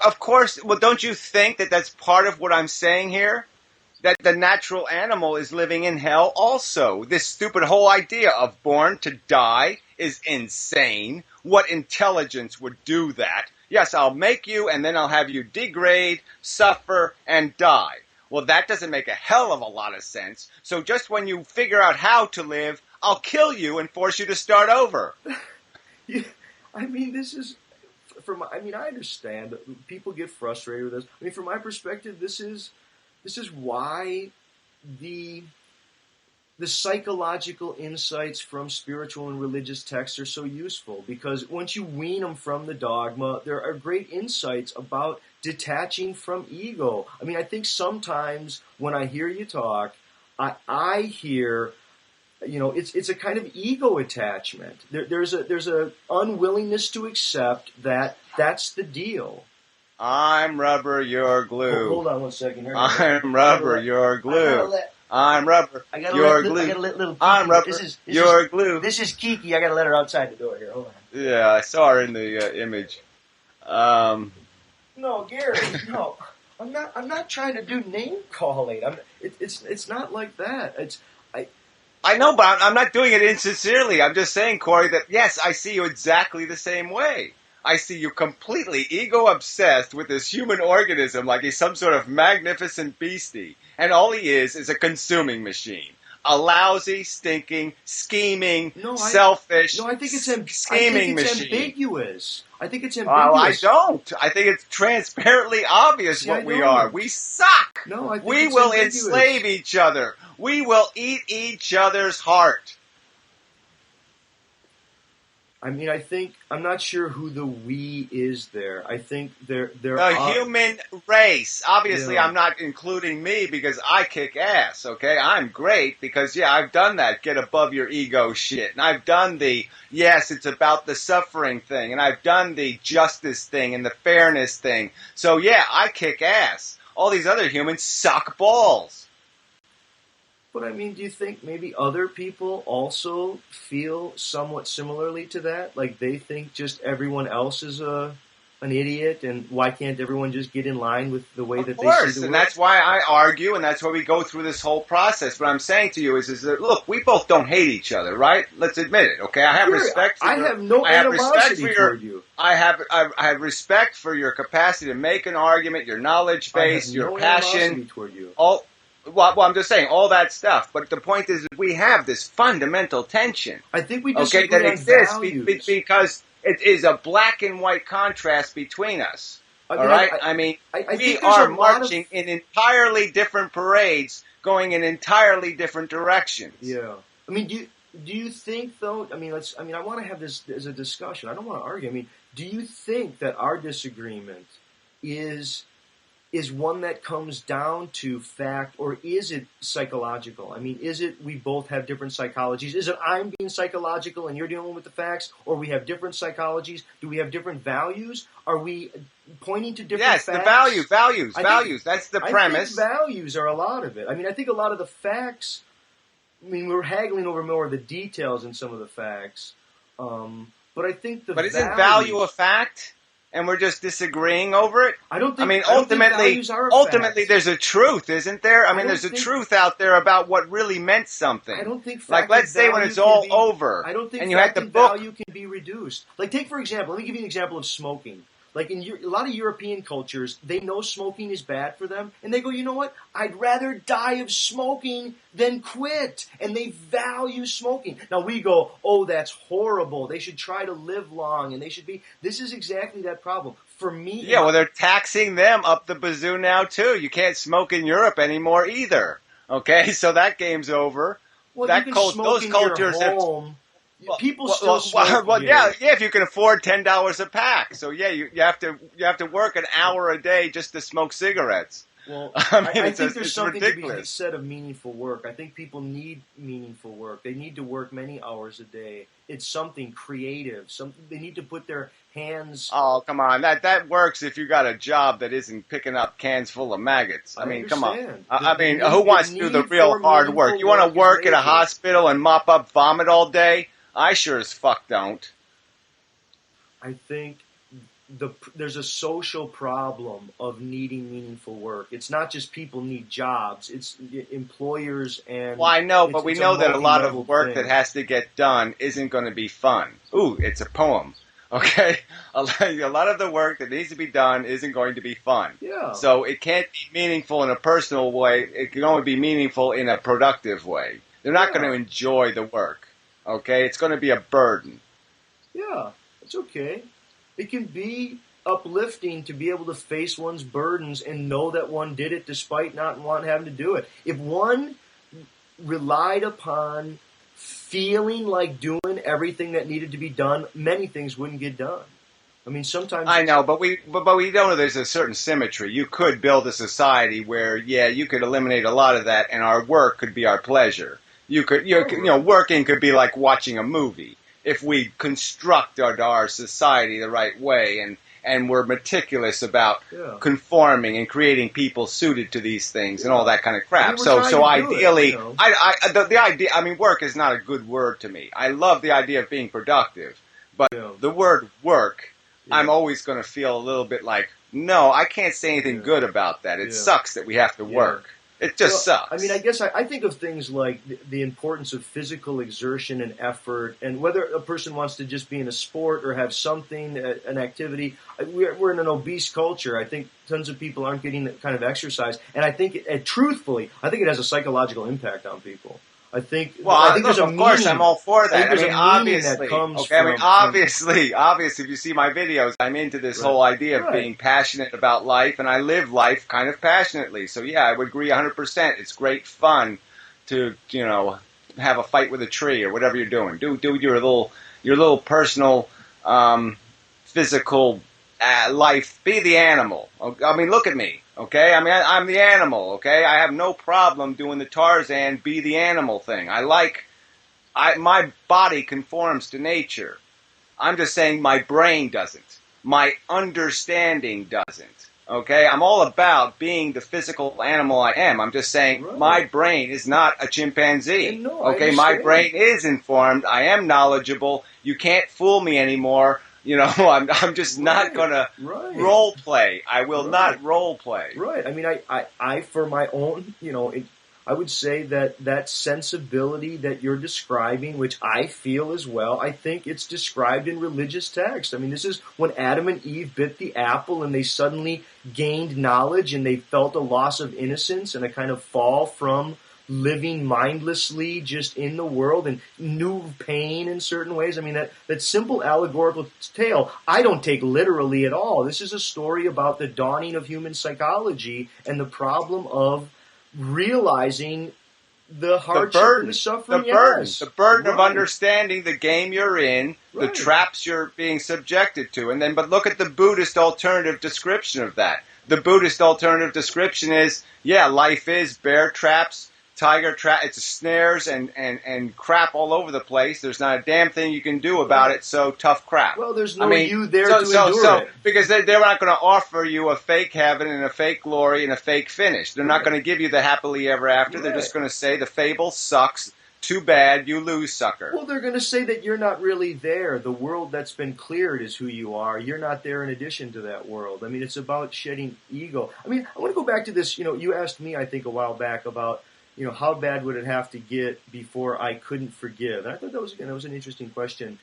Of course. Well, don't you think that that's part of what I'm saying here? That the natural animal is living in hell also. This stupid whole idea of born to die is insane. What intelligence would do that? Yes, I'll make you and then I'll have you degrade, suffer, and die. Well, that doesn't make a hell of a lot of sense. So just when you figure out how to live, I'll kill you and force you to start over. Yeah, I mean, this is I understand that people get frustrated with this. I mean, from my perspective, this is why the psychological insights from spiritual and religious texts are so useful, because once you wean them from the dogma, there are great insights about detaching from ego. I mean, I think sometimes when I hear you talk, I hear, it's a kind of ego attachment. There's a unwillingness to accept that that's the deal. I'm rubber, you're glue. Hold on one second. Here I'm rubber, you're glue. I'm rubber, you're glue. I gotta let little Kiki. I'm rubber, you're glue. This is Kiki. I gotta let her outside the door here. Hold on. Yeah, I saw her in the image. No, Gary. No, I'm not. I'm not trying to do name calling. It's not like that. I know, but I'm not doing it insincerely. I'm just saying, Corey, that yes, I see you exactly the same way. I see you completely ego-obsessed with this human organism like he's some sort of magnificent beastie. And all he is a consuming machine. A lousy, stinking, scheming, selfish, I think it's scheming machine. Ambiguous. I think it's ambiguous. Oh, I don't. I think it's transparently obvious what we are. We suck. No, I think we will enslave each other. We will eat each other's heart. I mean, I'm not sure who the we is there. I think there the human race. Obviously, yeah. I'm not including me because I kick ass, okay? I'm great because, yeah, I've done that get above your ego shit. And I've done yes, it's about the suffering thing. And I've done the justice thing and the fairness thing. So, yeah, I kick ass. All these other humans suck balls. But I mean, do you think maybe other people also feel somewhat similarly to that? Like they think just everyone else is an idiot, and why can't everyone just get in line with the way that they see the world? And that's why I argue, and that's why we go through this whole process. What I'm saying to you is that, look, we both don't hate each other, right? Let's admit it, okay? I have respect for I have no animosity toward you. I have respect for your capacity to make an argument, your knowledge base, your passion. Animosity toward you. Well, I'm just saying all that stuff. But the point is, we have this fundamental tension. I think we disagree on exists values. because It is a black and white contrast between us. I All mean, right? I mean, I we think there's a are lot of marching in entirely different parades, going in entirely different directions. yeah. I mean, do you think though? I mean, let's. I mean, I want to have this as a discussion. I don't want to argue. I mean, do you think that our disagreement is one that comes down to fact, or is it psychological? I mean, is it we both have different psychologies? Is it I'm being psychological and you're dealing with the facts, or we have different psychologies? Do we have different values? Are we pointing to different Yes, facts? the values. That's the I premise. think values are a lot of it. I mean, I think a lot of the facts. I mean, we're haggling over more of the details in some of the facts, but I think the But isn't values, value a fact? And we're just disagreeing over it? I don't think. I mean, I don't think ultimately, values are a fact. there's a truth, isn't there? I mean, don't there's a think- truth out there about what really meant something. I don't think fact Like, let's and say when value it's can all be- over, I don't think and you had fact the and book. value can be reduced. Like, take for example. Let me give you an example of smoking. Like in a lot of European cultures, they know smoking is bad for them, and they go, you know what? I'd rather die of smoking than quit, and they value smoking. Now we go, oh, that's horrible. They should try to live long, and they should be. This is exactly that problem for me. Yeah, well, they're taxing them up the bazoo now, too. You can't smoke in Europe anymore either. Okay, so that game's over. well, that you can smoke those in cultures your have. home. People still smoke. Yeah, if you can afford $10 a pack. So yeah, you have to work an hour a day just to smoke cigarettes. Well, I mean, I think there's it's something to be ridiculous. said of meaningful work. I think people need meaningful work. They need to work many hours a day. It's something creative. They need to put their hands. Oh, come on. That works if you got a job that isn't picking up cans full of maggots. I mean, come on. understand. I mean, The who wants to need do the for real hard work? meaningful You want work to work is at a major. hospital and mop up vomit all day? I sure as fuck don't. I think there's a social problem of needing meaningful work. It's not just people need jobs. It's employers and. Well, I know, but we it's know that a lot multi-level of work thing. that has to get done isn't going to be fun. Ooh, it's a poem. Okay? A lot of the work that needs to be done isn't going to be fun. Yeah. So it can't be meaningful in a personal way. It can only be meaningful in a productive way. They're not Yeah. going to enjoy the work. Okay? It's going to be a burden. Yeah, it's okay. It can be uplifting to be able to face one's burdens and know that one did it despite not having to do it. If one relied upon feeling like doing everything that needed to be done, many things wouldn't get done. I mean, sometimes I know, but we know there's a certain symmetry. You could build a society where, yeah, you could eliminate a lot of that, and our work could be our pleasure. Working could be like watching a movie if we construct our society the right way and we're meticulous about conforming and creating people suited to these things and all that kind of crap. I mean, we're so trying to do ideally, it, you know. the idea. I mean, work is not a good word to me. I love the idea of being productive, but the word work, I'm always going to feel a little bit like, no, I can't say anything good about that. It sucks that we have to work. It just sucks. I mean, I guess I think of things like the importance of physical exertion and effort, and whether a person wants to just be in a sport or have something, an activity. We're in an obese culture. I think tons of people aren't getting that kind of exercise, and I think, truthfully, I think it has a psychological impact on people. I think. Well, I think look, there's a of course, meaning. I'm all for that. I there's mean, a meaning obviously, that comes okay. I mean, from- obviously, if you see my videos, I'm into this whole idea of Right. being passionate about life, and I live life kind of passionately. So yeah, I would agree 100%. It's great fun to have a fight with a tree or whatever you're doing. Do your little personal physical life. Be the animal. I mean, look at me. Okay, I mean, I'm the animal. Okay, I have no problem doing the Tarzan be the animal thing. My body conforms to nature. I'm just saying my brain doesn't. My understanding doesn't. Okay, I'm all about being the physical animal I am. I'm just saying my brain is not a chimpanzee. No, I okay, my understand. brain is informed. I am knowledgeable. You can't fool me anymore. I'm just not gonna role play. I will not role play. Right. I mean, I for my own, I would say that sensibility that you're describing, which I feel as well, I think it's described in religious text. I mean, this is when Adam and Eve bit the apple and they suddenly gained knowledge and they felt a loss of innocence and a kind of fall from living mindlessly just in the world and new pain in certain ways. I mean, that simple allegorical tale, I don't take literally at all. This is a story about the dawning of human psychology and the problem of realizing the hardship and the suffering. The burden of Right. understanding the game you're in, the Right. traps you're being subjected to. And then, but look at the Buddhist alternative description of that. The Buddhist alternative description is, yeah, life is bear traps, tiger trap, it's snares and crap all over the place. There's not a damn thing you can do about it, so tough crap. Well, there's no you there to endure it. Because they're not going to offer you a fake heaven and a fake glory and a fake finish. They're not going to give you the happily ever after. They're just going to say the fable sucks. Too bad, you lose, sucker. Well, they're going to say that you're not really there. The world that's been cleared is who you are. You're not there in addition to that world. I mean, it's about shedding ego. I mean, I want to go back to this. You asked me, I think, a while back about, how bad would it have to get before I couldn't forgive? And I thought that was an interesting question.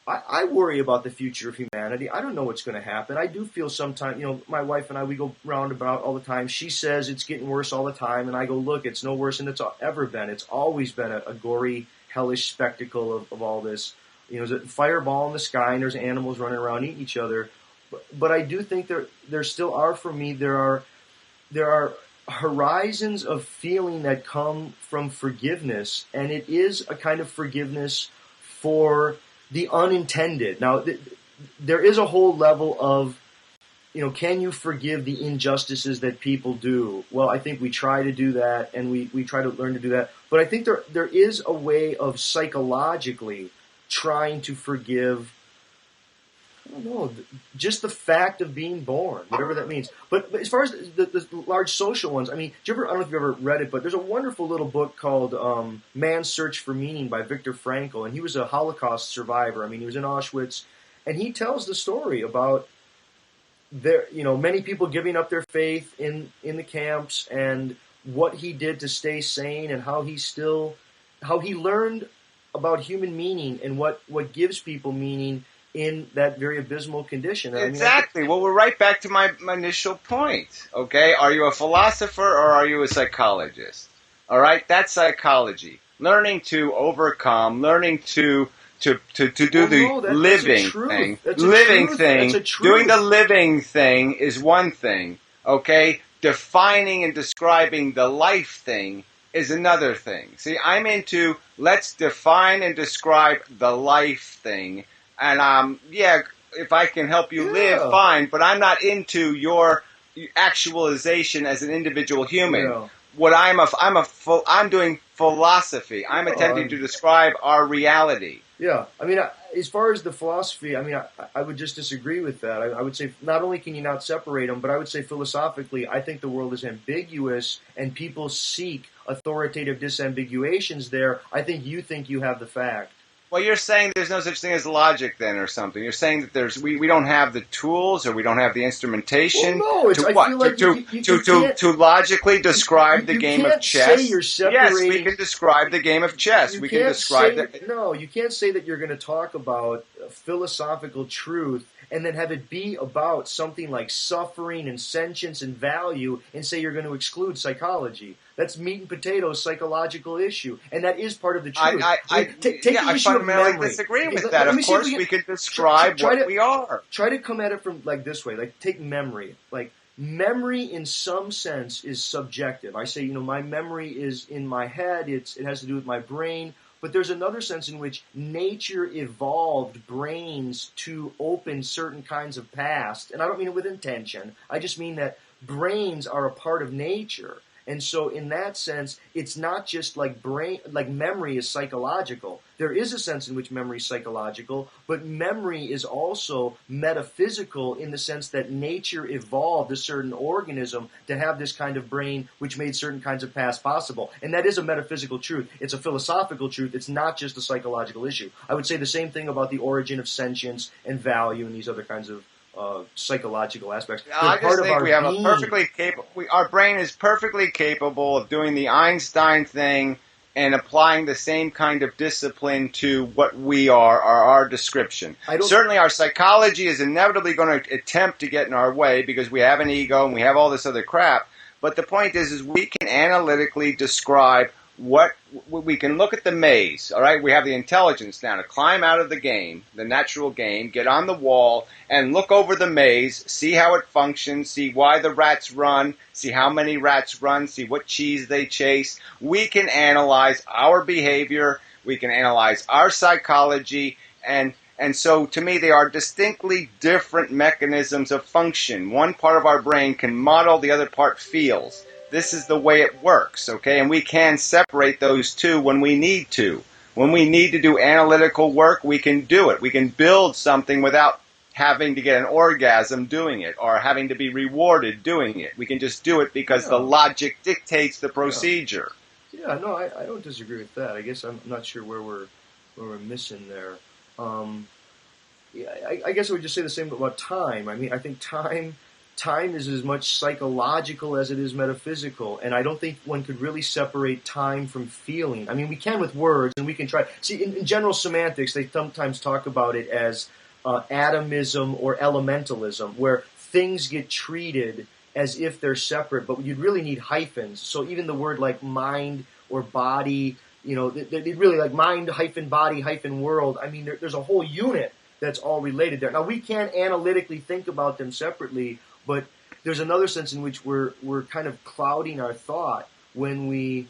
I worry about the future of humanity. I don't know what's going to happen. I do feel sometimes, my wife and I, we go roundabout all the time. She says it's getting worse all the time, and I go, look, it's no worse than it's ever been. It's always been a gory, hellish spectacle of all this. There's a fireball in the sky, and there's animals running around eating each other. But I do think there still are, for me, there are horizons of feeling that come from forgiveness, and it is a kind of forgiveness for the unintended. Now, there is a whole level of, can you forgive the injustices that people do? Well, I think we try to do that, and we try to learn to do that. But I think there is a way of psychologically trying to forgive, I don't know, just the fact of being born, whatever that means. But as far as the large social ones, I mean, I don't know if you've ever read it, but there's a wonderful little book called Man's Search for Meaning by Viktor Frankl, and he was a Holocaust survivor. I mean, he was in Auschwitz, and he tells the story about many people giving up their faith in the camps and what he did to stay sane and how he learned about human meaning and what gives people meaning in that very abysmal condition. Exactly. Well, we're right back to my initial point. Okay, are you a philosopher or are you a psychologist? All right, that's psychology. Learning to overcome, learning to do the living thing. Doing the living thing is one thing. Okay, defining and describing the life thing is another thing. See, I'm into let's define and describe the life thing. And if I can help you live, fine. But I'm not into your actualization as an individual human. Yeah. What I'm doing philosophy. I'm attempting to describe our reality. Yeah, I mean, as far as the philosophy, I mean, I would just disagree with that. I would say not only can you not separate them, but I would say philosophically, I think the world is ambiguous, and people seek authoritative disambiguations there. I think you have the fact. Well, you're saying there's no such thing as logic then or something. You're saying that we don't have the tools or we don't have the instrumentation to logically describe the game of chess. Say you're separating, yes, we can describe the game of chess. We can describe No, you can't say that you're going to talk about philosophical truth and then have it be about something like suffering and sentience and value and say you're going to exclude psychology. That's meat and potatoes psychological issue, and that is part of the truth. Take the issue of memory. I fundamentally disagree with that. Of course, we can describe what we are. Try to come at it from like this way. Like take memory. Like memory, in some sense, is subjective. I say, my memory is in my head. It has to do with my brain. But there's another sense in which nature evolved brains to open certain kinds of past. And I don't mean it with intention. I just mean that brains are a part of nature. And so in that sense, it's not just like memory is psychological. There is a sense in which memory is psychological, but memory is also metaphysical in the sense that nature evolved a certain organism to have this kind of brain which made certain kinds of past possible. And that is a metaphysical truth. It's a philosophical truth. It's not just a psychological issue. I would say the same thing about the origin of sentience and value and these other kinds of psychological aspects. I just think we have our brain is perfectly capable of doing the Einstein thing and applying the same kind of discipline to what we are, or our description. Certainly our psychology is inevitably going to attempt to get in our way because we have an ego and we have all this other crap. But the point is we can analytically describe what we can look at the maze. All right, we have the intelligence now to climb out of the game, the natural game, get on the wall and look over the maze, see how it functions, see why the rats run, see how many rats run, see what cheese they chase. We can analyze our behavior, we can analyze our psychology, and so to me they are distinctly different mechanisms of function. One part of our brain can model, the other part feels. This is the way it works, okay? And we can separate those two when we need to. When we need to do analytical work, we can do it. We can build something without having to get an orgasm doing it or having to be rewarded doing it. We can just do it because the logic dictates the procedure. Yeah, no, I don't disagree with that. I guess I'm not sure where we're missing there. I guess I would just say the same about time. I mean, I think time is as much psychological as it is metaphysical, and I don't think one could really separate time from feeling. I mean, we can with words, and we can try. See, in general semantics, they sometimes talk about it as atomism or elementalism, where things get treated as if they're separate, but you'd really need hyphens. So even the word like mind or body, you know, they really like mind hyphen body hyphen world. I mean, there's a whole unit that's all related there. Now, we can analytically think about them separately, but there's another sense in which we're kind of clouding our thought when we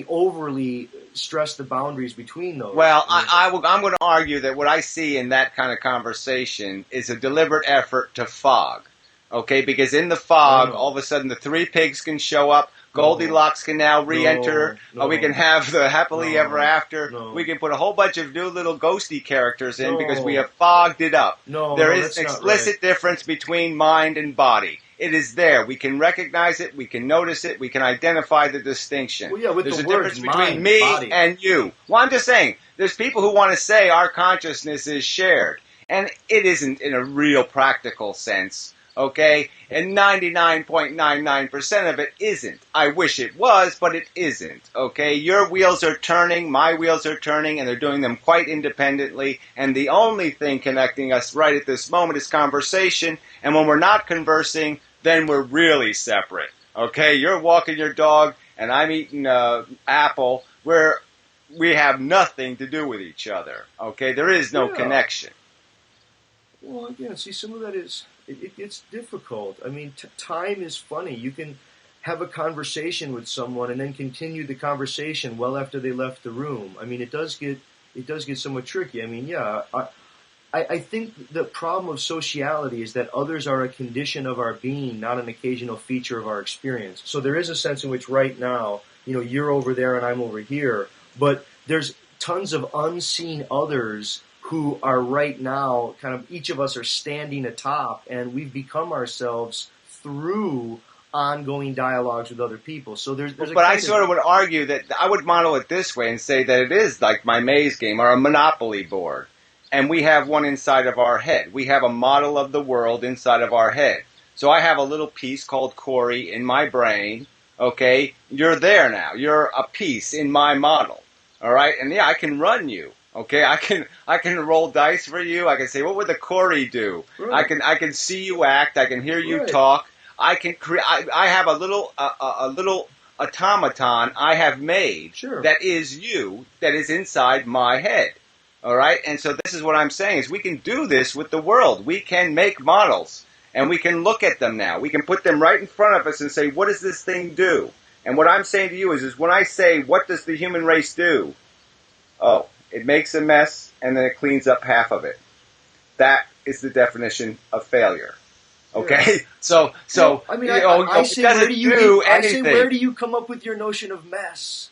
overly stress the boundaries between those. Well, I'm going to argue that what I see in that kind of conversation is a deliberate effort to fog. Okay, because in the fog, all of a sudden the three pigs can show up. Goldilocks can now re-enter. We can have the happily ever after. We can put a whole bunch of new little ghosty characters in because we have fogged it up. There is an explicit difference between mind and body. It is there. We can recognize it. We can notice it. We can identify the distinction. Well, yeah, with there's the a words, difference between mind, me body. and you. Well, I'm just saying, there's people who want to say our consciousness is shared. And it isn't in a real practical sense. Okay? And 99.99% of it isn't. I wish it was, but it isn't. Okay? Your wheels are turning, my wheels are turning, and they're doing them quite independently. And the only thing connecting us right at this moment is conversation. And when we're not conversing, then we're really separate. Okay? You're walking your dog, and I'm eating apple, where we have nothing to do with each other. Okay? There is no connection. Well, again, see, some of that is... It's difficult. I mean, time is funny. You can have a conversation with someone and then continue the conversation well after they left the room. I mean, it does get somewhat tricky. I mean, yeah, I think the problem of sociality is that others are a condition of our being, not an occasional feature of our experience. So there is a sense in which right now, you know, you're over there and I'm over here, but there's tons of unseen others who are right now, kind of each of us are standing atop, and we've become ourselves through ongoing dialogues with other people. So there's but I sort of would argue that I would model it this way and say that it is like my maze game or a Monopoly board. And we have one inside of our head. We have a model of the world inside of our head. So I have a little piece called Corey in my brain. Okay, you're there now. You're a piece in my model. All right, and yeah, I can run you. Okay, I can roll dice for you. I can say, what would the Corey do? Right. I can see you act. I can hear you talk. I can create. I have a little automaton I have made that is you, that is inside my head. All right, and so this is what I'm saying is we can do this with the world. We can make models, and we can look at them now. We can put them right in front of us and say, what does this thing do? And what I'm saying to you is when I say, what does the human race do? Oh. It makes a mess, and then it cleans up half of it. That is the definition of failure. Okay? Yeah. So well, I mean, I say, where do you come up with your notion of mess?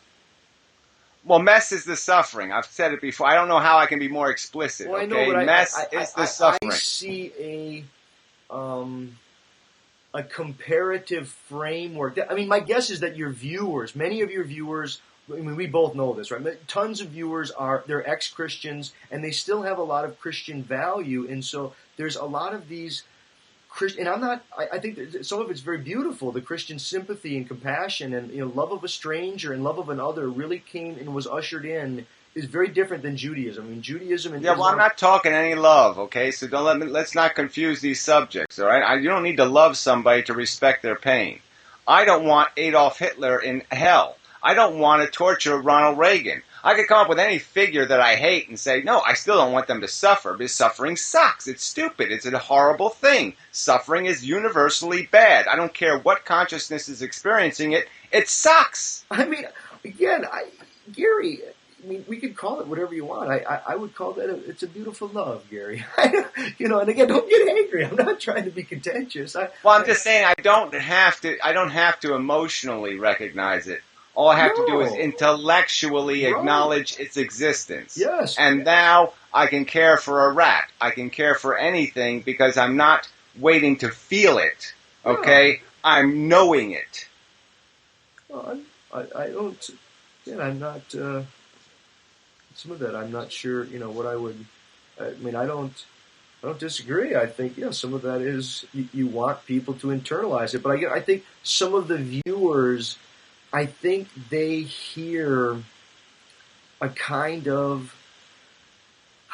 Well, mess is the suffering. I've said it before. I don't know how I can be more explicit. Well, okay? I know, but mess is the suffering. I see a comparative framework. I mean, my guess is that your viewers, many of your viewers, I mean, we both know this, right? Tons of viewers they're ex-Christians, and they still have a lot of Christian value, and so there's a lot of these Christian, and I think that some of it's very beautiful. The Christian sympathy and compassion and, you know, love of a stranger and love of another really came and was ushered in is very different than Judaism. I mean, Judaism and Islam, I'm not talking any love, okay? So let's not confuse these subjects, all right? You don't need to love somebody to respect their pain. I don't want Adolf Hitler in hell. I don't want to torture Ronald Reagan. I could come up with any figure that I hate and say, no, I still don't want them to suffer because suffering sucks. It's stupid. It's a horrible thing. Suffering is universally bad. I don't care what consciousness is experiencing it. It sucks. I mean, again, Gary, I mean, we could call it whatever you want. I would call that it's a beautiful love, Gary. And again, don't get angry. I'm not trying to be contentious. I'm just saying I don't have to emotionally recognize it. All I have to do is intellectually acknowledge its existence. Yes. And now I can care for a rat. I can care for anything because I'm not waiting to feel it. Okay? Yeah. I'm knowing it. Well, I don't. Again, I'm not. Some of that I'm not sure. What I would. I mean, I don't disagree. I think some of that is you want people to internalize it, but I think some of the viewers. I think they hear a kind of,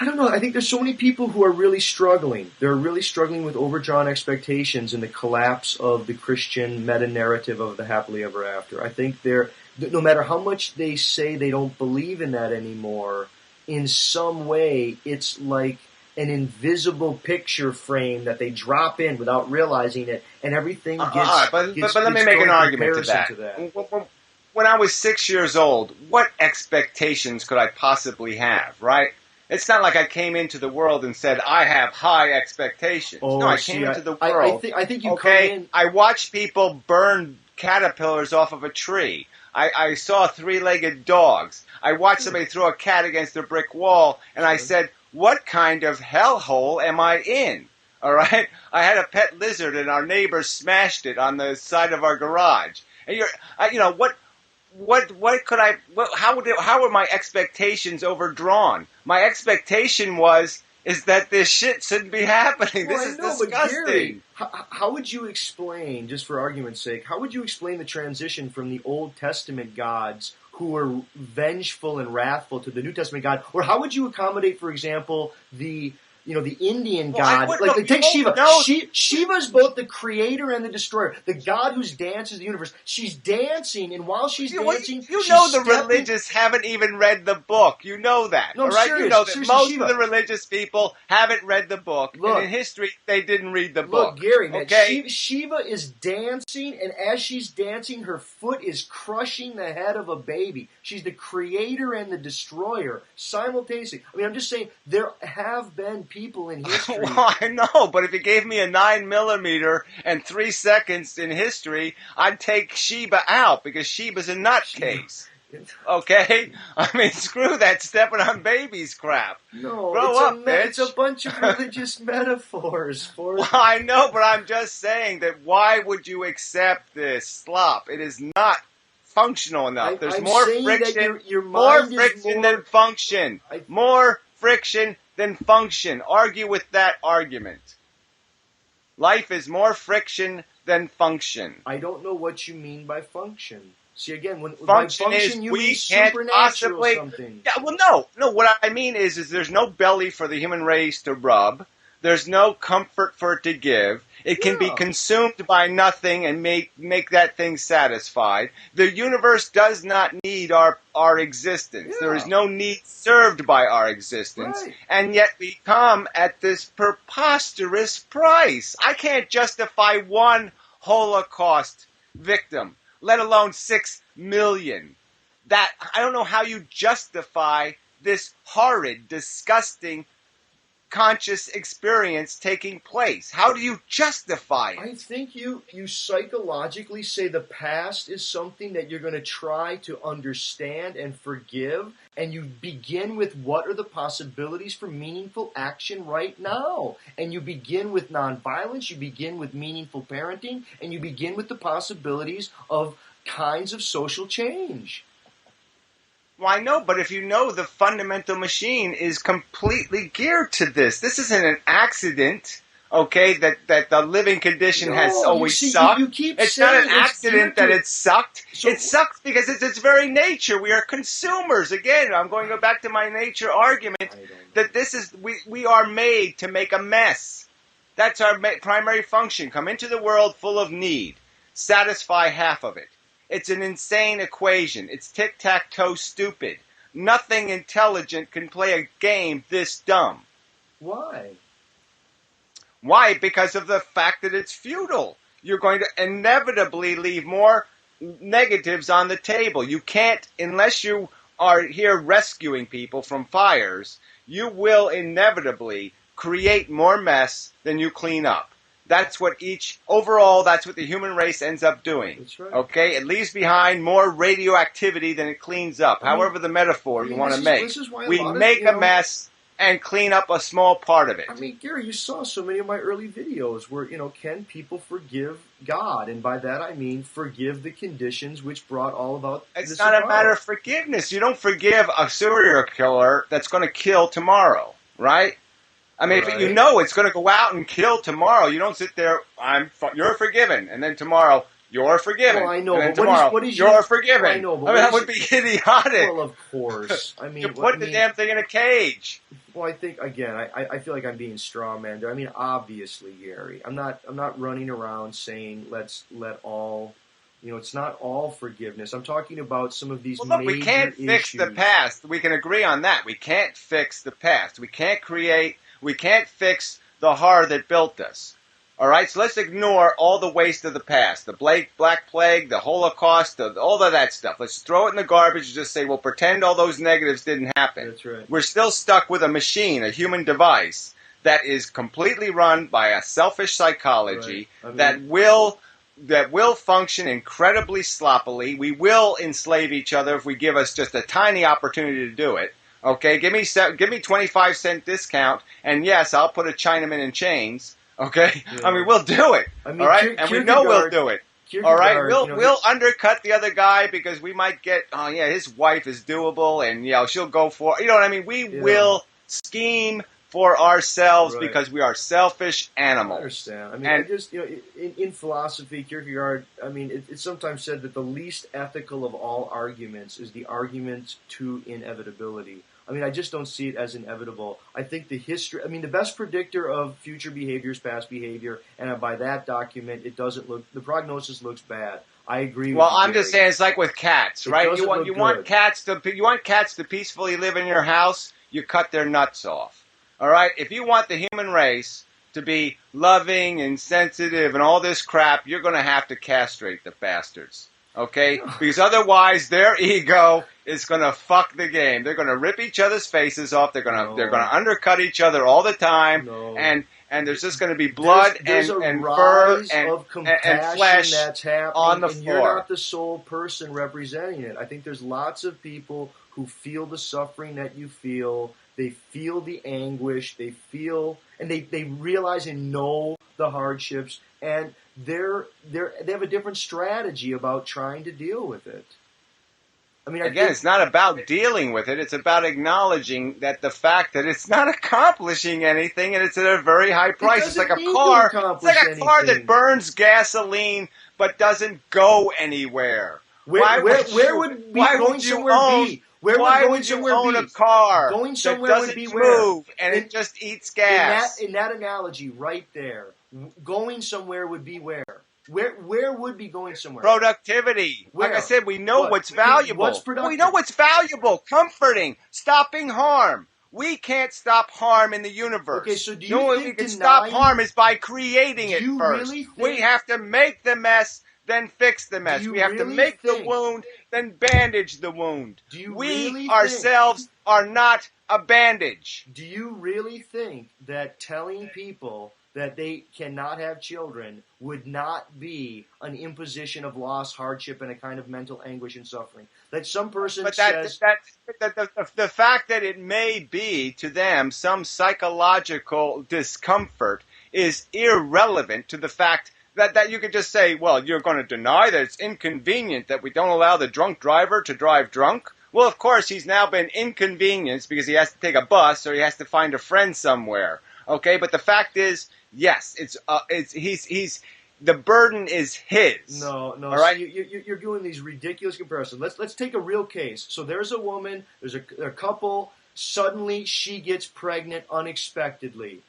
I don't know, I think there's so many people who are really struggling. They're really struggling with overdrawn expectations and the collapse of the Christian meta-narrative of the happily ever after. I think no matter how much they say they don't believe in that anymore, in some way it's like an invisible picture frame that they drop in without realizing it, and everything gets. But let me make an argument to that. When I was 6 years old, what expectations could I possibly have? Right? It's not like I came into the world and said I have high expectations. No, I came into the world. I think you come in. I watched people burn caterpillars off of a tree. I saw three-legged dogs. I watched somebody throw a cat against a brick wall, and I said, what kind of hellhole am I in? All right? I had a pet lizard, and our neighbors smashed it on the side of our garage. And how were my expectations overdrawn? My expectation is that this shit shouldn't be happening. This is disgusting. But Gary, how would you explain, just for argument's sake, how would you explain the transition from the Old Testament gods who were vengeful and wrathful to the New Testament God? Or how would you accommodate, for example, the Indian God? Take Shiva. Shiva's both the creator and the destroyer. The God who dances the universe. She's dancing, and while she's dancing, the religious haven't even read the book. You know that, no, all right? Serious, you know that most Shiva. of the religious people haven't read the book, and in history they didn't read the book. Look, Gary, man, okay? Shiva is dancing, and as she's dancing, her foot is crushing the head of a baby. She's the creator and the destroyer simultaneously. I mean, I'm just saying there have been people in history. Well, I know, but if you gave me a 9mm and 3 seconds in history, I'd take Sheba out because Sheba's a nutcase. Okay? I mean, screw that stepping on babies crap. No, Grow up, bitch. It's a bunch of religious metaphors for. Well, I know, but I'm just saying that why would you accept this slop? It is not functional enough. There's more friction. More friction than function. More friction than function. Argue with that argument. Life is more friction than function. I don't know what you mean by function. See, again, by function you mean supernatural or something. Yeah, well, no. What I mean is there's no belly for the human race to rub. There's no comfort for it to give. It can be consumed by nothing and make that thing satisfied. The universe does not need our existence. Yeah. There is no need served by our existence. Right. And yet we come at this preposterous price. I can't justify one Holocaust victim, let alone 6 million. That I don't know how you justify this horrid, disgusting, conscious experience taking place. How do you justify it? I think you psychologically say the past is something that you're going to try to understand and forgive, and you begin with what are the possibilities for meaningful action right now. And you begin with nonviolence, you begin with meaningful parenting, and you begin with the possibilities of kinds of social change. Well, I know, but if you know the fundamental machine is completely geared to this. This isn't an accident, okay, that the living condition has always sucked. It's not an accident that it sucked. So, it sucks because it's its very nature. We are consumers. Again, I'm going to go back to my nature argument that this is, we are made to make a mess. That's our primary function. Come into the world full of need. satisfy half of it. It's an insane equation. It's tic-tac-toe stupid. Nothing intelligent can play a game this dumb. Why? Why? Because of the fact that it's futile. You're going to inevitably leave more negatives on the table. You can't, unless you are here rescuing people from fires, you will inevitably create more mess than you clean up. That's what overall, that's what the human race ends up doing. That's right. Okay? It leaves behind more radioactivity than it cleans up. However the metaphor you want to make. This is why we make a mess and clean up a small part of it. I mean, Gary, you saw so many of my early videos where, can people forgive God? And by that I mean forgive the conditions which brought all about this. It's not a matter of forgiveness. You don't forgive a serial killer that's going to kill tomorrow, right? I mean, if you know it's going to go out and kill tomorrow, you don't sit there, you're forgiven, and then tomorrow, you're forgiven. Well, I know, and then but tomorrow, what is you're forgiven. Well, I know, but that would be idiotic. Well, of course. I mean, you put the damn thing in a cage. Well, I think again, I feel like I'm being straw man there. I mean, obviously, Gary, I'm not running around saying let's let all. It's not all forgiveness. I'm talking about some of these major we can't fix the past. We can agree on that. We can't fix the past. We can't fix the horror that built us. All right, so let's ignore all the waste of the past, the Black Plague, the Holocaust, all of that stuff. Let's throw it in the garbage and just say, well, pretend all those negatives didn't happen. That's right. We're still stuck with a machine, a human device, that is completely run by a selfish psychology that will function incredibly sloppily. We will enslave each other if we give us just a tiny opportunity to do it. Okay, give me 25-cent discount, and yes, I'll put a Chinaman in chains. Okay, yeah. I mean we'll do it. I mean, all right, and we know we'll do it. All right, we'll undercut the other guy because we might get his wife is doable, and she'll go for you know what I mean. We will scheme for ourselves because we are selfish animals. I understand. I mean, I just in philosophy, Kierkegaard. I mean, it's sometimes said that the least ethical of all arguments is the argument to inevitability. I mean, I just don't see it as inevitable. I think the best predictor of future behavior is past behavior, and by that document, the prognosis looks bad. I agree with you. Well, I'm just saying it's like with cats, right? You want cats to peacefully live in your house, you cut their nuts off. All right? If you want the human race to be loving and sensitive and all this crap, you're going to have to castrate the bastards. Okay? Because otherwise their ego is going to fuck the game. They're going to rip each other's faces off. They're going to undercut each other all the time. No. And there's just going to be blood and fur and flesh that's on the floor. You're not the sole person representing it. I think there's lots of people who feel the suffering that you feel. They feel the anguish. They feel and they realize and know the hardships, and they have a different strategy about trying to deal with it. I mean, again, it's not about dealing with it. It's about acknowledging that the fact that it's not accomplishing anything, and it's at a very high price. It's like a car. It's like a car that burns gasoline but doesn't go anywhere. Where would you own a car that doesn't move and it just eats gas? In that analogy right there, going somewhere would be where? Where would be going somewhere? Productivity. Where? Like I said, we know what's valuable. What's productive? We know what's valuable. Comforting. Stopping harm. We can't stop harm in the universe. Okay, so do you the only way we can stop harm is by creating it first. Really think... We have to make the mess, then fix the mess. We have to make the wound, then bandage the wound. We ourselves are not a bandage. Do you really think that telling people that they cannot have children would not be an imposition of loss, hardship, and a kind of mental anguish and suffering? That some person says... The fact that it may be to them some psychological discomfort is irrelevant to the fact that you could just say, well, you're going to deny that it's inconvenient that we don't allow the drunk driver to drive drunk? Well, of course, he's now been inconvenienced because he has to take a bus or he has to find a friend somewhere. Okay, but the fact is, yes, the burden is his. No. All right? So you're doing these ridiculous comparisons. Let's take a real case. So there's a woman, there's a couple. Suddenly she gets pregnant unexpectedly.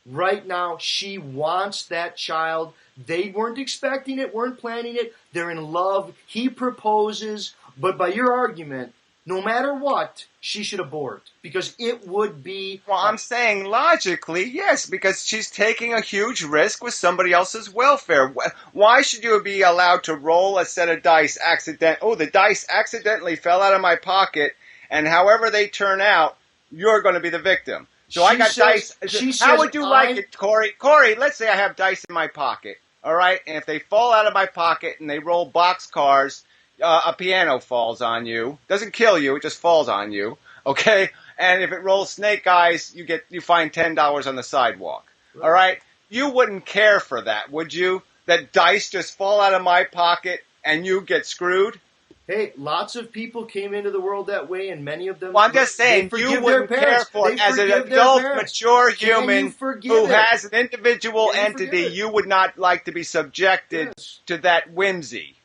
Right now, she wants that child. They weren't expecting it, weren't planning it. They're in love. He proposes. But by your argument, no matter what, she should abort because it would be. Well, I'm saying logically, yes, because she's taking a huge risk with somebody else's welfare. Why should you be allowed to roll a set of dice the dice accidentally fell out of my pocket, and however they turn out, you're going to be the victim. So I got dice. How would you like it, Corey? Corey, let's say I have dice in my pocket, all right? And if they fall out of my pocket and they roll boxcars, a piano falls on you. Doesn't kill you, it just falls on you, okay? And if it rolls snake eyes, you find $10 on the sidewalk, all right? You wouldn't care for that, would you? That dice just fall out of my pocket and you get screwed? Hey, lots of people came into the world that way, and many of them. Well, I'm just saying, you wouldn't care for it as an adult, mature human who has an individual entity. You would not like to be subjected to that whimsy.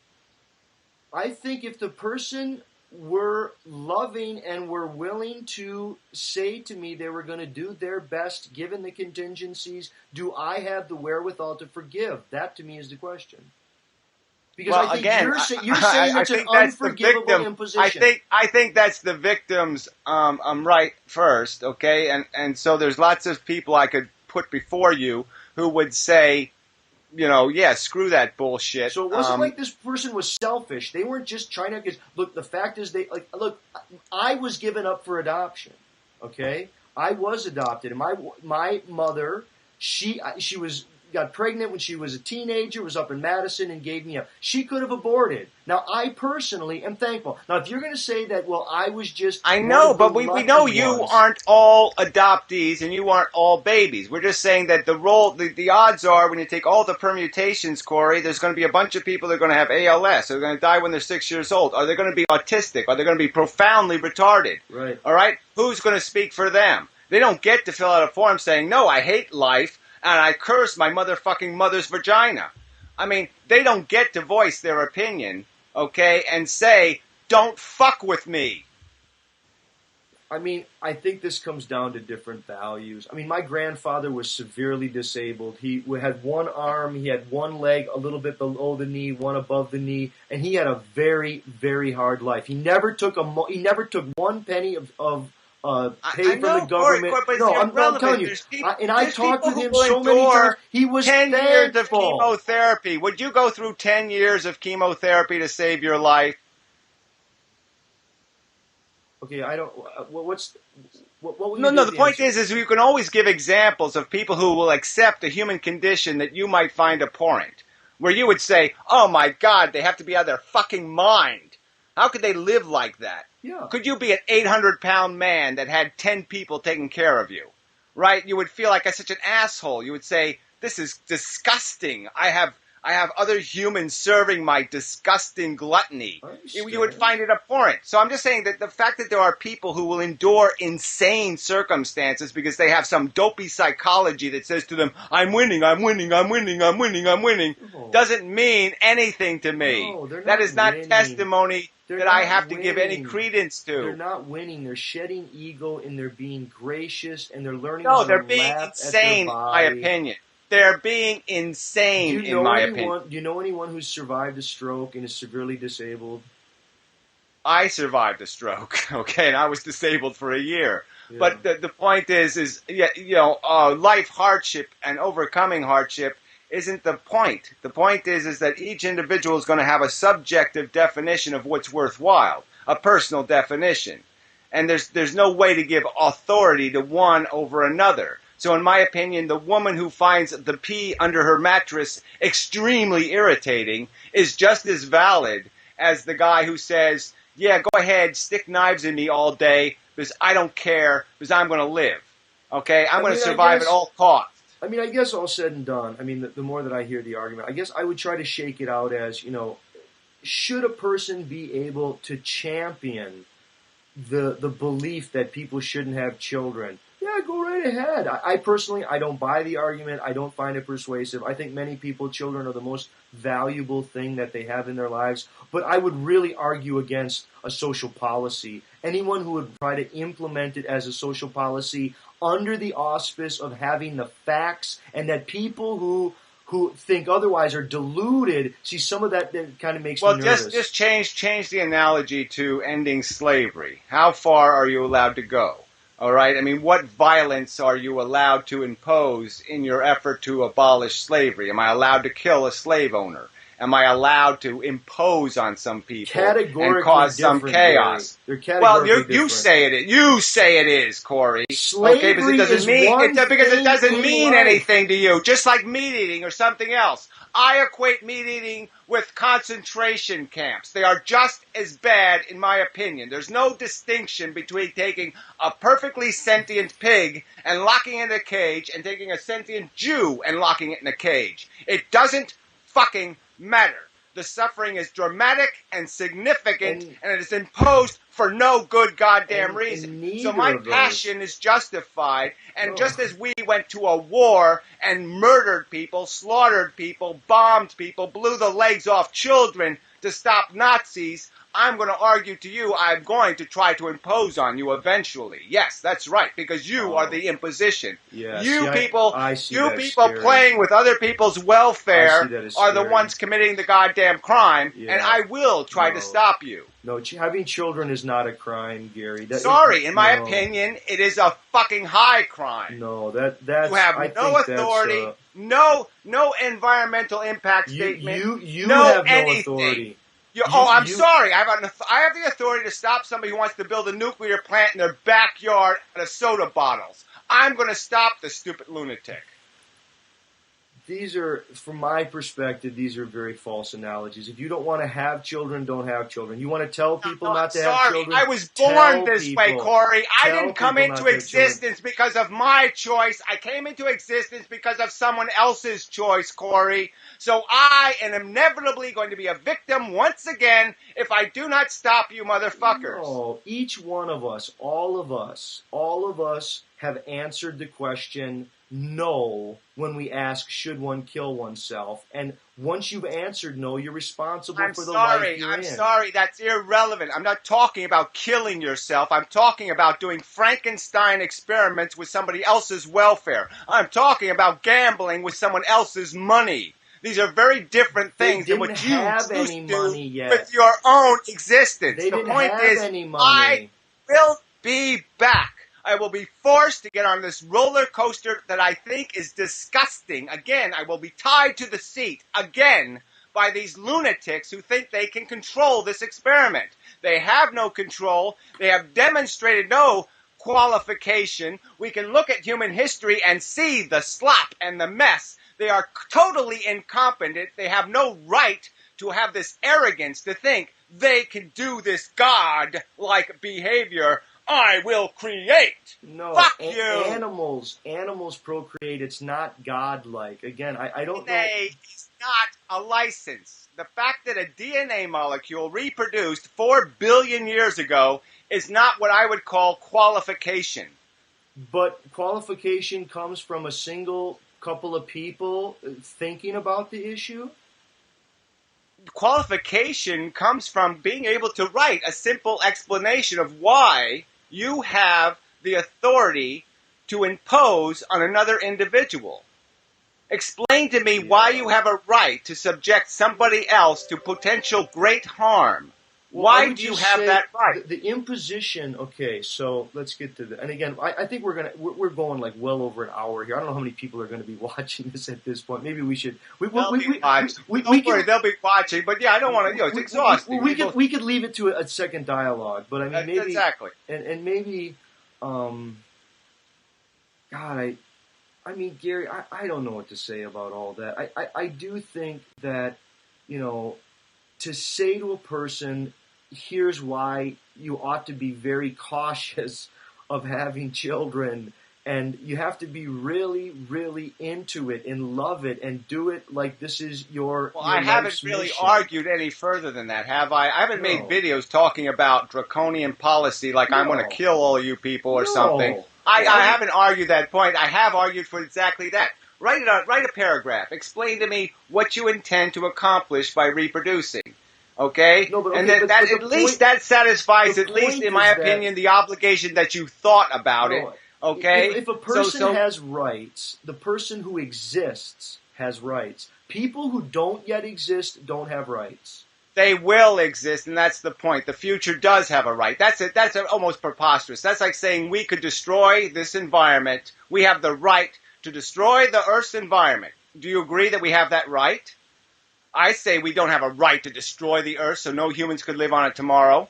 I think if the person were loving and were willing to say to me they were going to do their best given the contingencies, do I have the wherewithal to forgive? That to me is the question. Because I think you're saying it's an unforgivable imposition. I think that's the victim's right first, okay? And so there's lots of people I could put before you who would say, screw that bullshit. So it wasn't like this person was selfish. They weren't just trying to. Look, the fact is, I was given up for adoption. Okay, I was adopted, and my mother, she got pregnant when she was a teenager, was up in Madison, and gave me up. She could have aborted. Now, I personally am thankful. Now, if you're going to say that, well, I was just... I know, but we know you aren't all adoptees and you aren't all babies. We're just saying that the odds are, when you take all the permutations, Corey, there's going to be a bunch of people that are going to have ALS. They're going to die when they're 6 years old. Are they going to be autistic? Are they going to be profoundly retarded? Right. All right? Who's going to speak for them? They don't get to fill out a form saying, no, I hate life, and I curse my motherfucking mother's vagina. I mean, they don't get to voice their opinion, okay, and say, don't fuck with me. I mean, I think this comes down to different values. I mean, my grandfather was severely disabled. He had one arm, he had one leg a little bit below the knee, one above the knee, and he had a very, very hard life. He never took one penny of paid from the government. I'm telling you. I talked with him so many times. He was 10 thankful. years of chemotherapy. Would you go through 10 years of chemotherapy to save your life? Okay, I don't. What would No. The point is you can always give examples of people who will accept a human condition that you might find abhorrent, where you would say, "Oh my God, they have to be out of their fucking mind. How could they live like that?" Yeah. Could you be an 800-pound man that had 10 people taking care of you? Right? You would feel like such an asshole. You would say, this is disgusting. I have other humans serving my disgusting gluttony. You would find it abhorrent. So I'm just saying that the fact that there are people who will endure insane circumstances because they have some dopey psychology that says to them, I'm winning, I'm winning, I'm winning, I'm winning, I'm winning, doesn't mean anything to me. No, they're not that is not winning. Testimony They're that I not have to give any winning. credence to. They're not winning. They're shedding ego and they're being gracious and they're learning No, how they're to being laugh insane, at their in my body. opinion. They're being insane, in my opinion. Do you know anyone who's survived a stroke and is severely disabled? I survived a stroke, okay, and I was disabled for a year. Yeah. But the point is life hardship and overcoming hardship isn't the point. The point is that each individual is going to have a subjective definition of what's worthwhile, a personal definition. And there's no way to give authority to one over another. So in my opinion, the woman who finds the pee under her mattress extremely irritating is just as valid as the guy who says, yeah, go ahead, stick knives in me all day because I don't care because I'm going to live. Okay? I'm going to survive at all costs. I mean, I guess all said and done, I mean, the more that I hear the argument, I guess I would try to shake it out as, should a person be able to champion the belief that people shouldn't have children? Yeah, Yeah, go right ahead. I personally, I don't buy the argument. I don't find it persuasive. I think many people, children are the most valuable thing that they have in their lives. But I would really argue against a social policy. Anyone who would try to implement it as a social policy under the auspice of having the facts, and that people who think otherwise are deluded. See, some of that kind of makes me nervous. Well, just change the analogy to ending slavery. How far are you allowed to go? All right? I mean, what violence are you allowed to impose in your effort to abolish slavery? Am I allowed to kill a slave owner? Am I allowed to impose on some people and cause some chaos? They're categorically different. You say it is. You say it is, Corey. Slavery because it doesn't mean anything to you. Just like meat eating or something else. I equate meat eating with concentration camps. They are just as bad, in my opinion. There's no distinction between taking a perfectly sentient pig and locking it in a cage and taking a sentient Jew and locking it in a cage. It doesn't fucking matter. The suffering is dramatic and significant, and it is imposed for no good goddamn reason. So my passion is justified, and just as we went to a war and murdered people, slaughtered people, bombed people, blew the legs off children to stop Nazis, I'm going to argue to you, I'm going to try to impose on you eventually. Yes, that's right, because you are the imposition. Yeah, you people scary. Playing with other people's welfare are the ones committing the goddamn crime, and I will try to stop you. No, having children is not a crime, Gary. In my opinion, it is a fucking high crime. No, that's... You have no authority, no environmental impact statement. You have no authority. Sorry. I have the authority to stop somebody who wants to build a nuclear plant in their backyard out of soda bottles. I'm going to stop the stupid lunatic. These are, from my perspective, these are very false analogies. If you don't want to have children, don't have children. You want to tell people not to have children? I was born this way, Corey. I didn't come into existence because of my choice. I came into existence because of someone else's choice, Corey. So I am inevitably going to be a victim once again if I do not stop you motherfuckers. No, each one of us, all of us have answered the question no when we ask, should one kill oneself? And once you've answered no, you're responsible for the life you're in. I'm sorry, that's irrelevant. I'm not talking about killing yourself. I'm talking about doing Frankenstein experiments with somebody else's welfare. I'm talking about gambling with someone else's money. These are very different things than what you choose to do with your own existence. The point is, I will be back. I will be forced to get on this roller coaster that I think is disgusting. Again, I will be tied to the seat, again, by these lunatics who think they can control this experiment. They have no control. They have demonstrated no qualification. We can look at human history and see the slop and the mess. They are totally incompetent. They have no right to have this arrogance to think they can do this God-like behavior. I will create. No, fuck you. Animals procreate. It's not God-like. Again, I don't know. DNA is not a license. The fact that a DNA molecule reproduced 4 billion years ago is not what I would call qualification. But qualification comes from a single couple of people thinking about the issue? Qualification comes from being able to write a simple explanation of why you have the authority to impose on another individual. Explain to me why you have a right to subject somebody else to potential great harm. Well, why do you have that right? The imposition. Okay, so let's get to the. And again, I think we're going like well over an hour here. I don't know how many people are going to be watching this at this point. Maybe we should. They'll be watching. But yeah, I don't want to. It's exhausting. We could leave it to a second dialogue. But I mean, maybe exactly. And maybe, God, I mean, Gary, I don't know what to say about all that. I do think that, to say to a person, here's why you ought to be very cautious of having children, and you have to be really, really into it and love it and do it like this is your I haven't really mission. Argued any further than that, have I? I haven't made videos talking about draconian policy like I'm going to kill all you people or something. I haven't argued that point. I have argued for exactly that. Write a paragraph. Explain to me what you intend to accomplish by reproducing. Okay? No, but And okay, that but at least that satisfies, the at least point in my is that- opinion, the obligation that you thought about it. No, Okay? If a person has rights, the person who exists has rights. People who don't yet exist don't have rights. They will exist, and that's the point. The future does have a right. That's it. That's almost preposterous. That's like saying we could destroy this environment. We have the right to destroy the Earth's environment. Do you agree that we have that right? I say we don't have a right to destroy the Earth so no humans could live on it tomorrow.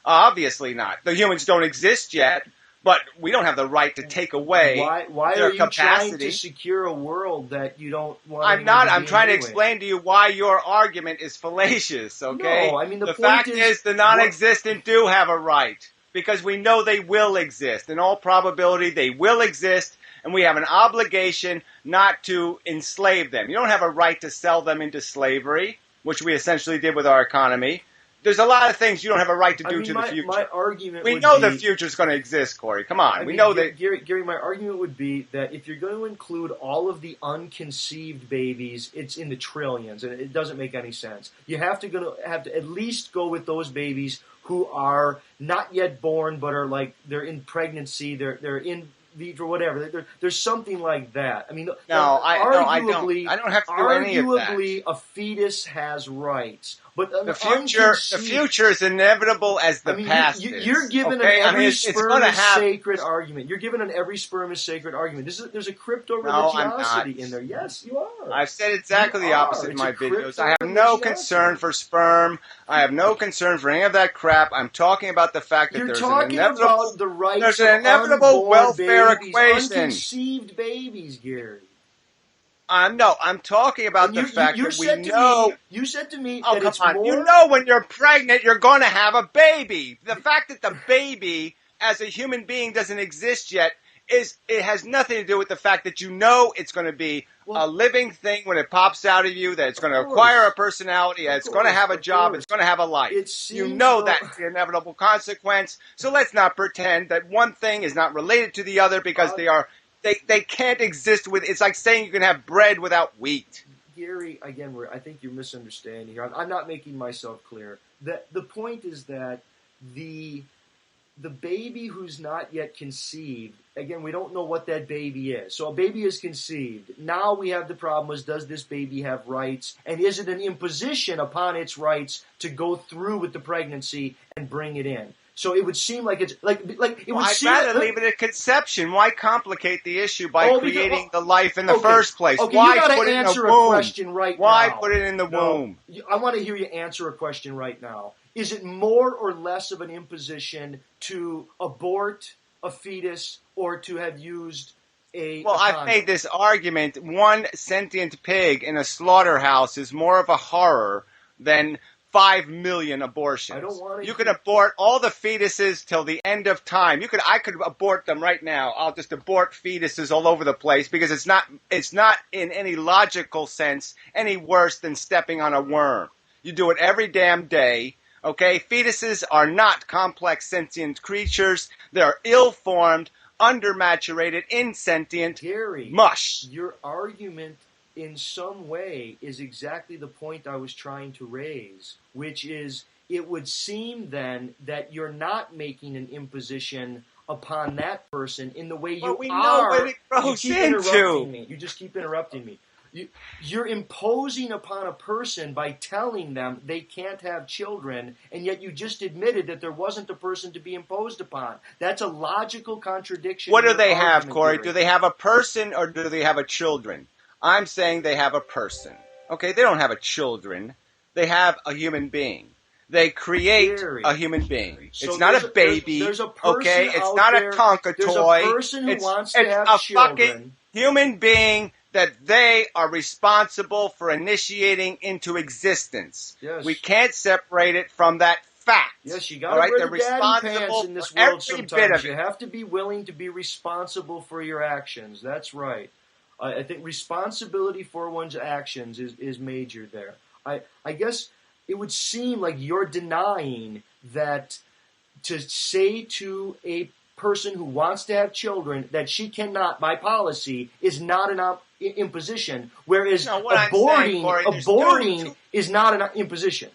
Obviously not. The humans don't exist yet, but we don't have the right to take away why their are you capacity. trying to secure a world that you don't want? I'm not. I'm trying to anyway? explain to you why your argument is fallacious. Okay. No, I mean the point fact is the non-existent do have a right because we know they will exist. In all probability, they will exist, and we have an obligation not to enslave them. You don't have a right to sell them into slavery, which we essentially did with our economy. There's a lot of things you don't have a right to do to the future. My argument we would know be, the future's going to exist, Corey. Come on. We know that. Gary, my argument would be that if you're going to include all of the unconceived babies, it's in the trillions, and it doesn't make any sense. You have to at least go with those babies who are not yet born, but are like they're in pregnancy, they're in vitro, whatever. There's something like that. I mean, I don't have to do any of that. Arguably, a fetus has rights. But the future is inevitable as the past is. You're given an every sperm is sacred argument. You're given an every sperm is sacred argument. There's a crypto religiosity in there. Yes, you are. I've said exactly the opposite in my videos. I have no concern for sperm. I have no concern for any of that crap. I'm talking about the fact that there's an inevitable welfare equation. Unconceived babies, Gary. I'm talking about the fact that we know. You said to me that it's more. You know when you're pregnant, you're going to have a baby. The fact that the baby, as a human being, doesn't exist yet, it has nothing to do with the fact that you know it's going to be a living thing when it pops out of you, that it's going to acquire a personality, that it's going to have a job, it's going to have a life. You know that's the inevitable consequence. So let's not pretend that one thing is not related to the other because they can't exist with. It's like saying you can have bread without wheat. Gary, again, I think you're misunderstanding here. I'm not making myself clear. The point is that the baby who's not yet conceived, again, we don't know what that baby is. So a baby is conceived. Now we have the problem is, does this baby have rights? And is it an imposition upon its rights to go through with the pregnancy and bring it in? So it would seem like it's like it would I'd seem rather leave it at conception. Why complicate the issue by creating the life in the first place? Okay, why you gotta put it answer in the womb? A question right why now. Put it in the womb? I want to hear you answer a question right now. Is it more or less of an imposition to abort a fetus or to have used a I've made this argument. One sentient pig in a slaughterhouse is more of a horror than 5 million abortions. I don't want to. You could abort all the fetuses till the end of time. I could abort them right now. I'll just abort fetuses all over the place because it's not in any logical sense any worse than stepping on a worm. You do it every damn day. Okay, fetuses are not complex sentient creatures. They're ill-formed, undermaturated, insentient mush. Your argument in some way is exactly the point I was trying to raise, which is it would seem then that you're not making an imposition upon that person in the way you we are. Know what it grows you keep into. interrupting me. You just keep interrupting me. You're imposing upon a person by telling them they can't have children, and yet you just admitted that there wasn't a person to be imposed upon. That's a logical contradiction. What do they have, Corey? Do they have a person or do they have a children? I'm saying they have a person. Okay, they don't have a children. They have a human being. They create a human being. So it's not a baby. There's a person okay, it's not a Tonka toy. There's a person who wants to have a children. Fucking human being that they are responsible for initiating into existence. Yes. We can't separate it from that fact. Yes, you got to wear the daddy pants in this world sometimes. You have to be willing to be responsible for your actions. That's right. I think responsibility for one's actions is major there. I guess it would seem like you're denying that to say to a person who wants to have children that she cannot, by policy, is not an imposition, whereas No, what I'm saying, Corey, aborting is not an imposition.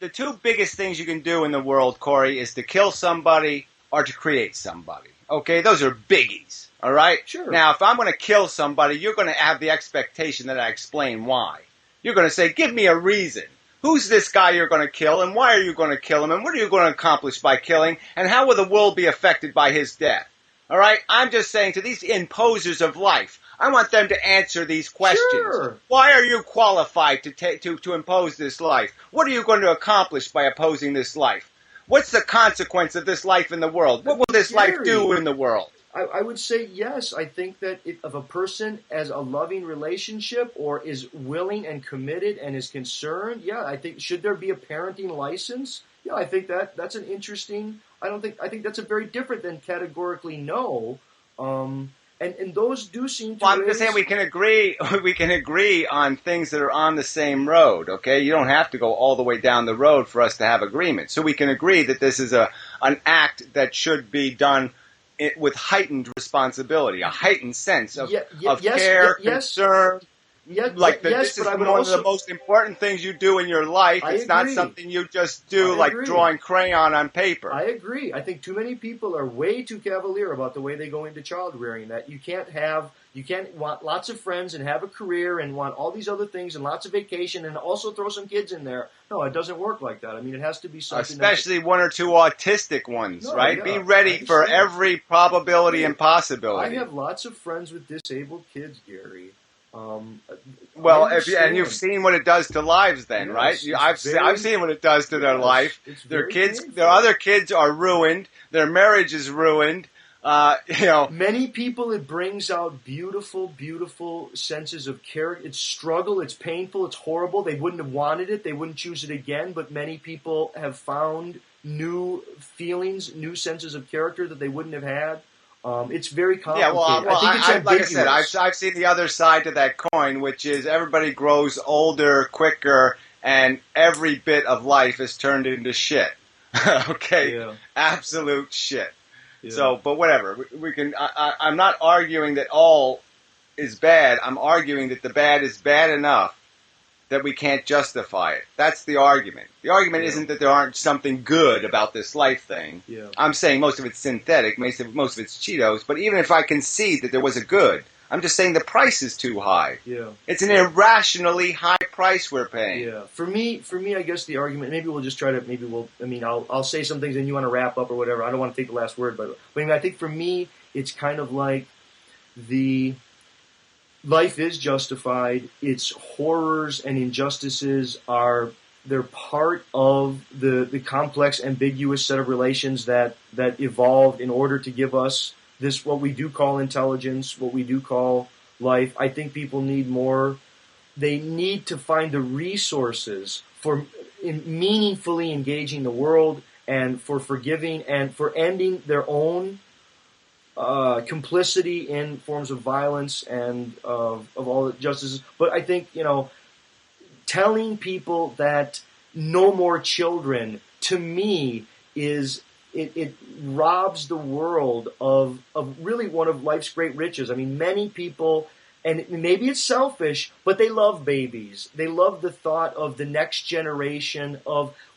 The two biggest things you can do in the world, Corey, is to kill somebody or to create somebody. Okay, those are biggies. All right? Sure. Now, if I'm going to kill somebody, you're going to have the expectation that I explain why. You're going to say, give me a reason. Who's this guy you're going to kill, and why are you going to kill him, and what are you going to accomplish by killing, and how will the world be affected by his death? All right? I'm just saying to these imposers of life, I want them to answer these questions. Sure. Why are you qualified to impose this life? What are you going to accomplish by opposing this life? What's the consequence of this life in the world? What will this life do in the world? I would say yes. I think that if a person has a loving relationship or is willing and committed and is concerned, yeah, I think should there be a parenting license? Yeah, I think that's an interesting. I think that's a very different than categorically no. And those do seem to. Well, I'm just saying we can agree on things that are on the same road. Okay, you don't have to go all the way down the road for us to have agreement. So we can agree that this is an act that should be done with heightened responsibility, a heightened sense of care, concern. This is one of the most important things you do in your life. It's not something you just do like drawing crayon on paper. I agree. I think too many people are way too cavalier about the way they go into child rearing. That you can't want lots of friends and have a career and want all these other things and lots of vacation and also throw some kids in there. No, it doesn't work like that. I mean, it has to be something. Especially one or two autistic ones, right? Yeah, be ready for every probability and possibility. I have lots of friends with disabled kids, Gary. You've seen what it does to lives, then, right? I've seen what it does to their life. Their kids, painful. Their other kids are ruined. Their marriage is ruined. Many people, it brings out beautiful, beautiful senses of character. It's struggle. It's painful. It's horrible. They wouldn't have wanted it. They wouldn't choose it again. But many people have found new feelings, new senses of character that they wouldn't have had. It's very complicated. Yeah, like I said, I've seen the other side to that coin, which is everybody grows older, quicker, and every bit of life is turned into shit. Okay? Yeah. Absolute shit. Yeah. So, but whatever. We can. I'm not arguing that all is bad. I'm arguing that the bad is bad enough that we can't justify it. That's the argument. The argument isn't that there aren't something good about this life thing. Yeah. I'm saying most of it's synthetic, most of it's Cheetos, but even if I concede that there was a good, I'm just saying the price is too high. Yeah. It's an irrationally high price we're paying. Yeah. For me, I guess the argument, maybe we'll just try to, I'll say some things and you want to wrap up or whatever. I don't want to take the last word, but I think for me, it's kind of like life is justified. Its horrors and injustices they're part of the complex, ambiguous set of relations that evolved in order to give us this, what we do call intelligence, what we do call life. I think people need more. They need to find the resources for meaningfully engaging the world and for forgiving and for ending their own complicity in forms of violence and of all the justices. But I think, telling people that no more children, to me, is it robs the world of really one of life's great riches. I mean, many people, and maybe it's selfish, but they love babies. They love the thought of the next generation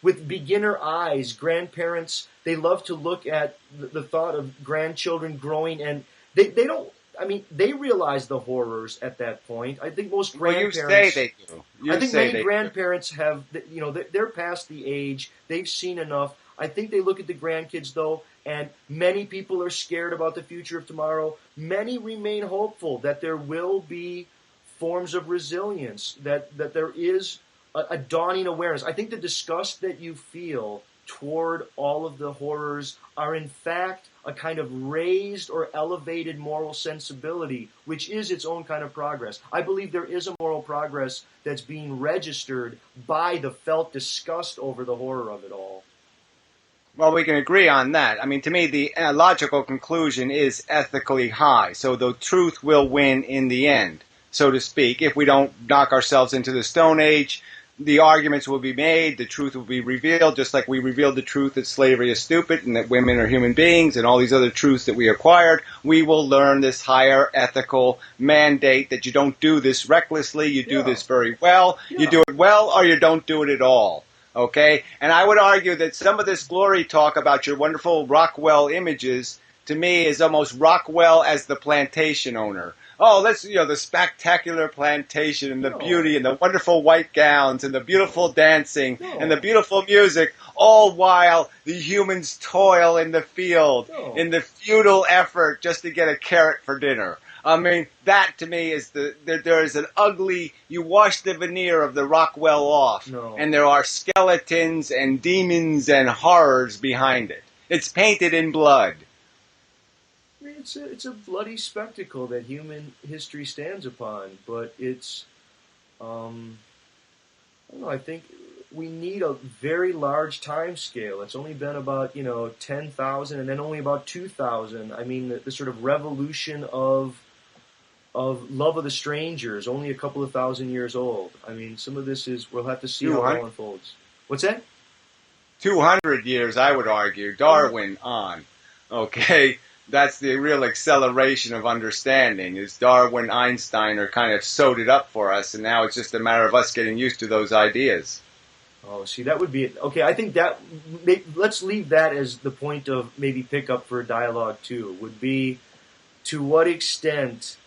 with beginner eyes, grandparents. They love to look at the thought of grandchildren growing, and they realize the horrors at that point. I think most grandparents. Well, you say they do. I think many grandparents have, they're past the age. They've seen enough. I think they look at the grandkids, though, and many people are scared about the future of tomorrow. Many remain hopeful that there will be forms of resilience, that there is a dawning awareness. I think the disgust that you feel toward all of the horrors are in fact a kind of raised or elevated moral sensibility, which is its own kind of progress. I believe there is a moral progress that's being registered by the felt disgust over the horror of it all. Well, we can agree on that. I mean, to me, the logical conclusion is ethically high. So the truth will win in the end, so to speak. If we don't knock ourselves into the Stone Age, the arguments will be made, the truth will be revealed, just like we revealed the truth that slavery is stupid and that women are human beings and all these other truths that we acquired. We will learn this higher ethical mandate that you don't do this recklessly, you do this very well, you do it well or you don't do it at all. Okay? And I would argue that some of this glory talk about your wonderful Rockwell images, to me, is almost Rockwell as the plantation owner. Oh, let's, the spectacular plantation and the beauty and the wonderful white gowns and the beautiful dancing and the beautiful music, all while the humans toil in the field in the futile effort just to get a carrot for dinner. I mean, that to me is there is an ugly, you wash the veneer of the Rockwell off, and there are skeletons and demons and horrors behind it. It's painted in blood. I mean, it's a bloody spectacle that human history stands upon, but it's, I don't know, I think we need a very large time scale. It's only been about, 10,000 and then only about 2,000. I mean, the sort of revolution of love of the stranger is only a couple of thousand years old. I mean, some of this we'll have to see how it all unfolds. What's that? 200 years, I would argue. Darwin on. Okay? That's the real acceleration of understanding, is Darwin, Einstein are kind of sewed it up for us, and now it's just a matter of us getting used to those ideas. Oh, see, that would be it. Okay, I think let's leave that as the point of maybe pick up for dialogue too, would be to what extent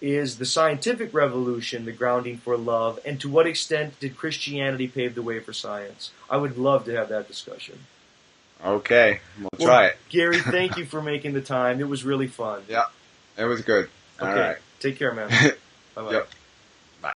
is the scientific revolution the grounding for love, and to what extent did Christianity pave the way for science? I would love to have that discussion. Okay, we'll try it. Gary, thank you for making the time. It was really fun. Yeah, it was good. Okay, all right. Take care, man. Bye-bye. Yep.